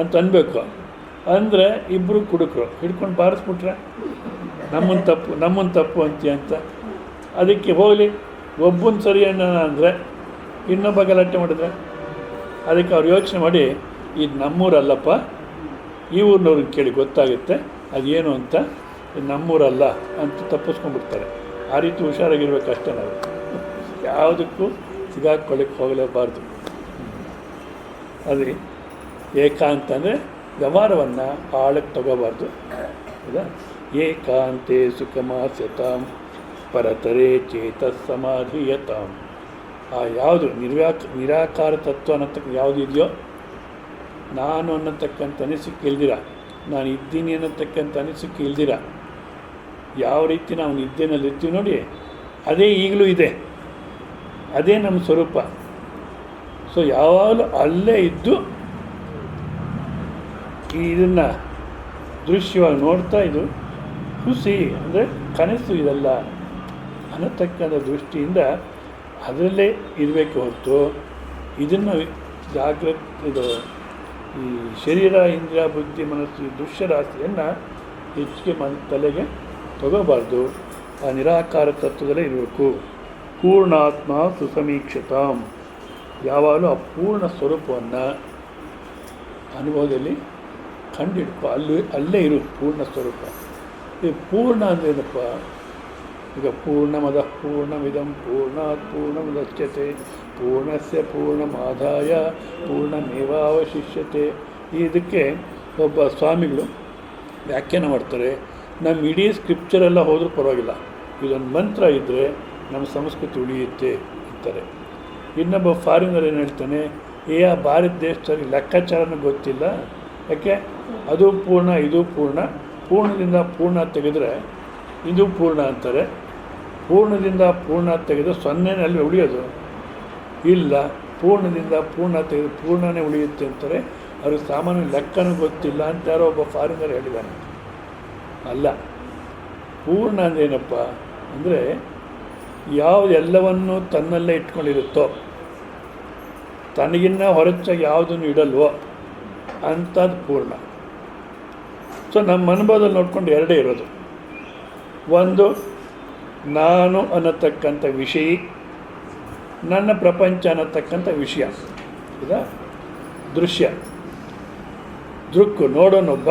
ಅಂತ ಅನ್ಬೇಕು. ಅಂದರೆ ಇಬ್ಬರು ಕುಡುಕರು ಹಿಡ್ಕೊಂಡು ಬಾರಿಸ್ಬಿಟ್ರೆ ನಮ್ಮನ್ನು ತಪ್ಪು ಅಂತೀಯ ಅಂತ. ಅದಕ್ಕೆ ಹೋಗಲಿ, ಒಬ್ಬನ ಸರಿ ಅಣ್ಣ ಅಂದರೆ ಇನ್ನೊಬ್ಬ ಗಲಾಟೆ ಮಾಡಿದ್ರೆ, ಅದಕ್ಕೆ ಅವ್ರು ಯೋಚನೆ ಮಾಡಿ ಇದು ನಮ್ಮೂರಲ್ಲಪ್ಪ, ಈ ಊರಿನವ್ರಿಗೆ ಕೇಳಿ ಗೊತ್ತಾಗುತ್ತೆ ಅದೇನು ಅಂತ, ನಮ್ಮೂರಲ್ಲ ಅಂತ ತಪ್ಪಿಸ್ಕೊಂಡ್ಬಿಡ್ತಾರೆ. ಆ ರೀತಿ ಹುಷಾರಾಗಿರ್ಬೇಕಷ್ಟೇ. ನಾವು ಯಾವುದಕ್ಕೂ ಸಿಗಾಕೊಳ್ಳಿಕ್ಕೆ ಹೋಗಲೇಬಾರ್ದು. ಅದೇ ಏಕಾಂತ ಅಂದರೆ ವ್ಯವಹಾರವನ್ನು ಆಳಕ್ಕೆ ತಗೋಬಾರ್ದು. ಹೌದಾ? ಏಕಾಂತೆ ಸುಖಮಾಸ್ಯತಾಂ ಪರತರೇ ಚೇತಸ್ಸಮಾಧೀಯತಾಂ. ಆ ಯಾವುದು ನಿರಾಕಾರ ತತ್ವ ಅನ್ನತಕ್ಕ ಯಾವುದಿದೆಯೋ, ನಾನು ಅನ್ನತಕ್ಕಂಥ ಅನಿಸಿಕೆ ಇಲ್ದಿರ, ನಾನು ಇದ್ದೀನಿ ಅನ್ನತಕ್ಕಂಥ ಅನಿಸಿಕೆ ಇಲ್ದಿರ ಯಾವ ರೀತಿ ನಾವು ನಿದ್ದೆನಲ್ಲಿ ಇರ್ತೀವಿ ನೋಡಿ, ಅದೇ ಈಗಲೂ ಇದೆ, ಅದೇ ನಮ್ಮ ಸ್ವರೂಪ. ಸೊ ಯಾವಾಗಲೂ ಅಲ್ಲೇ ಇದ್ದು ಇದನ್ನು ದೃಶ್ಯವಾಗಿ ನೋಡ್ತಾ, ಇದು ಖುಷಿ ಅಂದರೆ ಕನಸು ಇದಲ್ಲ ಅನ್ನತಕ್ಕಂಥ ದೃಷ್ಟಿಯಿಂದ ಅದರಲ್ಲೇ ಇರಬೇಕು ಹೊರತು ಇದನ್ನು ಇದು ಈ ಶರೀರ, ಇಂದ್ರಿಯ, ಬುದ್ಧಿ, ಮನಸ್ಸು ಈ ದೃಶ್ಯರಾಶಿಯನ್ನು ಹೆಚ್ಚಿಗೆ ತಲೆಗೆ ತಗೋಬಾರ್ದು. ಆ ನಿರಾಕಾರ ತತ್ವದಲ್ಲೇ ಇರಬೇಕು. ಪೂರ್ಣಾತ್ಮ ಸುಸಮೀಕ್ಷತಾಂ. ಯಾವಾಗಲೂ ಆ ಪೂರ್ಣ ಸ್ವರೂಪವನ್ನು ಅನುಭವದಲ್ಲಿ ಕಂಡಿಡ್ಕೊ, ಅಲ್ಲೇ ಇರು ಪೂರ್ಣ ಸ್ವರೂಪ. ಈ ಪೂರ್ಣ ಅಂದ್ರೇನಪ್ಪ? ಈಗ ಪೂರ್ಣಮದ ಪೂರ್ಣಮಿದಂ ಪೂರ್ಣಾತ್ ಪೂರ್ಣಮುದಚ್ಯತೆ ಪೂರ್ಣಸ್ಯ ಪೂರ್ಣಮಾದಾಯ ಪೂರ್ಣಮೇವಾವಶಿಷ್ಯತೆ. ಇದಕ್ಕೆ ಒಬ್ಬ ಸ್ವಾಮಿಗಳು ವ್ಯಾಖ್ಯಾನ ಮಾಡ್ತಾರೆ. ನಮ್ಮ ಇಡೀ ಸ್ಕ್ರಿಪ್ಚರೆಲ್ಲ ಹೋದರೂ ಪರವಾಗಿಲ್ಲ, ಇದೊಂದು ಮಂತ್ರ ಇದ್ದರೆ ನಮ್ಮ ಸಂಸ್ಕೃತಿ ಉಳಿಯುತ್ತೆ ಅಂತಾರೆ. ಇನ್ನೊಬ್ಬ ಫಾರಿನರ್ ಏನು ಹೇಳ್ತಾನೆ, ಆ ಭಾರತ ದೇಶದಲ್ಲಿ ಲೆಕ್ಕಾಚಾರನೂ ಗೊತ್ತಿಲ್ಲ, ಯಾಕೆ ಅದು ಪೂರ್ಣ ಇದು ಪೂರ್ಣ, ಪೂರ್ಣದಿಂದ ಪೂರ್ಣ ತೆಗೆದರೆ ಇದು ಪೂರ್ಣ ಅಂತಾರೆ, ಪೂರ್ಣದಿಂದ ಪೂರ್ಣ ತೆಗೆದು ಸೊನ್ನೆನಲ್ಲಿ ಉಳಿಯೋದು ಇಲ್ಲ, ಪೂರ್ಣದಿಂದ ಪೂರ್ಣ ತೆಗೆದು ಪೂರ್ಣನೇ ಉಳಿಯುತ್ತೆ ಅಂತಾರೆ. ಅವ್ರಿಗೆ ಸಾಮಾನ್ಯ ಲೆಕ್ಕನೂ ಗೊತ್ತಿಲ್ಲ ಅಂತ ಯಾರೋ ಒಬ್ಬ ಫಾರಿನರ್ ಹೇಳಿದ್ದಾನೆ. ಅಲ್ಲ, ಪೂರ್ಣ ಅಂದ್ರೇನಪ್ಪ ಅಂದರೆ ಯಾವುದೆಲ್ಲವನ್ನೂ ತನ್ನಲ್ಲೇ ಇಟ್ಕೊಂಡಿರುತ್ತೋ, ತನಗಿನ್ನ ಹೊರಚಾಗಿ ಯಾವುದನ್ನು ಇಡಲ್ವೋ ಅಂಥದ್ದು ಪೂರ್ಣ. ಸೊ ನಮ್ಮ ಅನುಭವದಲ್ಲಿ ನೋಡ್ಕೊಂಡು ಎರಡೇ ಇರೋದು. ಒಂದು ನಾನು ಅನ್ನತಕ್ಕಂಥ ವಿಷಯ, ನನ್ನ ಪ್ರಪಂಚ ಅನ್ನತಕ್ಕಂಥ ವಿಷಯ. ಹೌದಾ? ದೃಶ್ಯ, ದೃಕ್ಕು, ನೋಡೋನೊಬ್ಬ,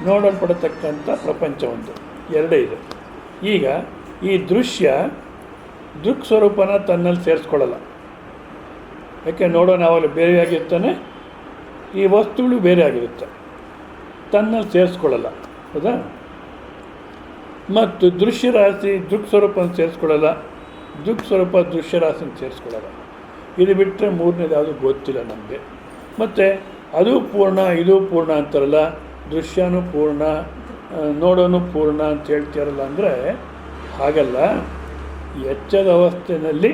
ನೋಡಲ್ಪಡತಕ್ಕಂಥ ಪ್ರಪಂಚ ಒಂದು, ಎರಡೇ ಇದೆ. ಈಗ ಈ ದೃಶ್ಯ ದೃಕ್ ಸ್ವರೂಪನ ತನ್ನಲ್ಲಿ ಸೇರಿಸ್ಕೊಳ್ಳಲ್ಲ. ಯಾಕೆ? ನೋಡೋಣ ಅವಾಗ ಬೇರೆಯಾಗಿರ್ತಾನೆ, ಈ ವಸ್ತುಗಳು ಬೇರೆ ಆಗಿರುತ್ತೆ, ತನ್ನಲ್ಲಿ ಸೇರಿಸ್ಕೊಳ್ಳಲ್ಲ. ಹೌದಾ? ಮತ್ತು ದೃಶ್ಯರಾಶಿ ದೃಕ್ ಸ್ವರೂಪನ ಸೇರಿಸ್ಕೊಳ್ಳಲ್ಲ, ದೃಕ್ ಸ್ವರೂಪ ದೃಶ್ಯರಾಶಿನ ಸೇರಿಸ್ಕೊಳ್ಳಲ್ಲ. ಇದು ಬಿಟ್ಟರೆ ಮೂರನೇದು ಯಾವುದು ಗೊತ್ತಿಲ್ಲ ನಮಗೆ. ಮತ್ತು ಅದು ಪೂರ್ಣ ಇದು ಪೂರ್ಣ ಅಂತಾರಲ್ಲ, ದೃಶ್ಯನೂ ಪೂರ್ಣ, ನೋಡೋನು ಪೂರ್ಣ ಅಂತ ಹೇಳ್ತೀರಲ್ಲ. ಅಂದರೆ ಹಾಗಲ್ಲ. ಎಚ್ಚದ ಅವಸ್ಥೆಯಲ್ಲಿ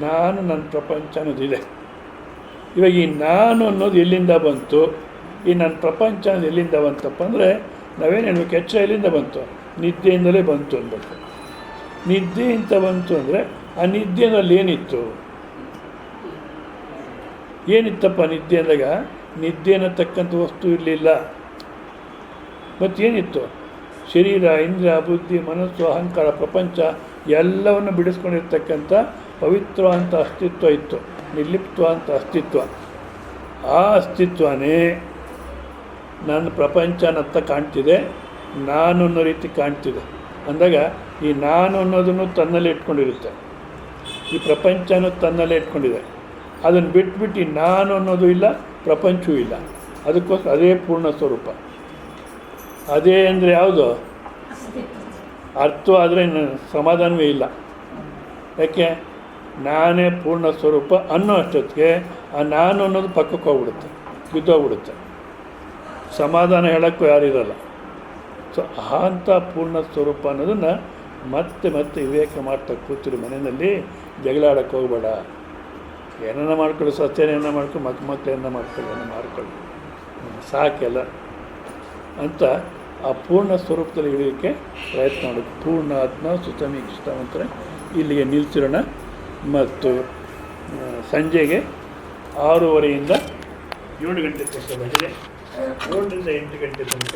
ನಾನು ನನ್ನ ಪ್ರಪಂಚ ಅನ್ನೋದಿದೆ. ಇವಾಗ ಈ ನಾನು ಅನ್ನೋದು ಎಲ್ಲಿಂದ ಬಂತು, ಈ ನನ್ನ ಪ್ರಪಂಚ ಅನ್ನೋದು ಎಲ್ಲಿಂದ ಬಂತಪ್ಪ ಅಂದರೆ ನಾವೇನು ಹೇಳ್ಬೇಕು? ಎಚ್ಚರ ಎಲ್ಲಿಂದ ಬಂತು? ನಿದ್ದೆಯಿಂದಲೇ ಬಂತು ಅನ್ಬೇಕು. ನಿದ್ದೆಯಿಂದ ಬಂತು ಅಂದರೆ ಆ ನಿದ್ದೆನಲ್ಲಿ ಏನಿತ್ತು? ಏನಿತ್ತಪ್ಪ ನಿದ್ದೆ ಅಂದಾಗ? ನಿದ್ದೆ ಅನ್ನತಕ್ಕಂಥ ವಸ್ತು ಇರಲಿಲ್ಲ. ಮತ್ತೇನಿತ್ತು? ಶರೀರ, ಇಂದ್ರಿಯ, ಬುದ್ಧಿ, ಮನಸ್ಸು, ಅಹಂಕಾರ, ಪ್ರಪಂಚ ಎಲ್ಲವನ್ನು ಬಿಡಿಸ್ಕೊಂಡಿರ್ತಕ್ಕಂಥ ಪವಿತ್ರವಾದಂಥ ಅಸ್ತಿತ್ವ ಇತ್ತು, ನಿರ್ಲಿಪ್ತವಾದಂಥ ಅಸ್ತಿತ್ವ. ಆ ಅಸ್ತಿತ್ವನೇ ನನ್ನ ಪ್ರಪಂಚ ಅನ್ನತ್ತ ಕಾಣ್ತಿದೆ, ನಾನು ಅನ್ನೋ ರೀತಿ ಕಾಣ್ತಿದೆ ಅಂದಾಗ ಈ ನಾನು ಅನ್ನೋದನ್ನು ತನ್ನಲ್ಲೇ ಇಟ್ಕೊಂಡಿರುತ್ತೆ, ಈ ಪ್ರಪಂಚ ಅನ್ನೋದು ತನ್ನಲ್ಲೇ ಇಟ್ಕೊಂಡಿದೆ. ಅದನ್ನು ಬಿಟ್ಬಿಟ್ಟು ಈ ನಾನು ಅನ್ನೋದು ಇಲ್ಲ, ಪ್ರಪಂಚವೂ ಇಲ್ಲ. ಅದಕ್ಕೋಸ್ಕರ ಅದೇ ಪೂರ್ಣ ಸ್ವರೂಪ. ಅದೇ ಅಂದರೆ ಯಾವುದು? ಅರ್ಥವಾದರೆ ಸಮಾಧಾನವೇ ಇಲ್ಲ. ಯಾಕೆ? ನಾನೇ ಪೂರ್ಣ ಸ್ವರೂಪ ಅನ್ನೋ ಅಷ್ಟೊತ್ತಿಗೆ ಆ ನಾನು ಅನ್ನೋದು ಪಕ್ಕಕ್ಕೆ ಹೋಗ್ಬಿಡುತ್ತೆ, ಬಿದ್ದೋಗ್ಬಿಡುತ್ತೆ. ಸಮಾಧಾನ ಹೇಳೋಕ್ಕೂ ಯಾರಿರಲ್ಲ. ಸೊ ಅಂಥ ಪೂರ್ಣ ಸ್ವರೂಪ ಅನ್ನೋದನ್ನು ಮತ್ತೆ ಮತ್ತೆ ವಿವೇಕ ಮಾಡ್ತಾ ಕೂತಿರು. ಮನೆಯಲ್ಲಿ ಜಗಳಾಡೋಕ್ಕೆ ಹೋಗಬೇಡ. ಏನನ್ನ ಮಾಡ್ಕೊಳ್ಳಿ, ಸತ್ಯನ ಮಾಡ್ಕೊಂಡು ಮಕ್ಕಳನ್ನ ಮಾಡ್ಕೊಳ್ಳಿ ಸಾಕೆಲ್ಲ ಅಂತ ಆ ಪೂರ್ಣ ಸ್ವರೂಪದಲ್ಲಿ ಇಳಿಯೋಕ್ಕೆ ಪ್ರಯತ್ನ ಮಾಡಬೇಕು. ಪೂರ್ಣ ಆತ್ಮ ಸುತಮೀಕ್ಷಿತ ಅಂತಾರೆ. ಇಲ್ಲಿಗೆ ನಿಲ್ಸಿರೋಣ. ಮತ್ತು ಸಂಜೆಗೆ 6:30 7 ಗಂಟೆ ತನಕ ಭಜನೆ, 7ರಿಂದ 8 ಗಂಟೆ ತನಕ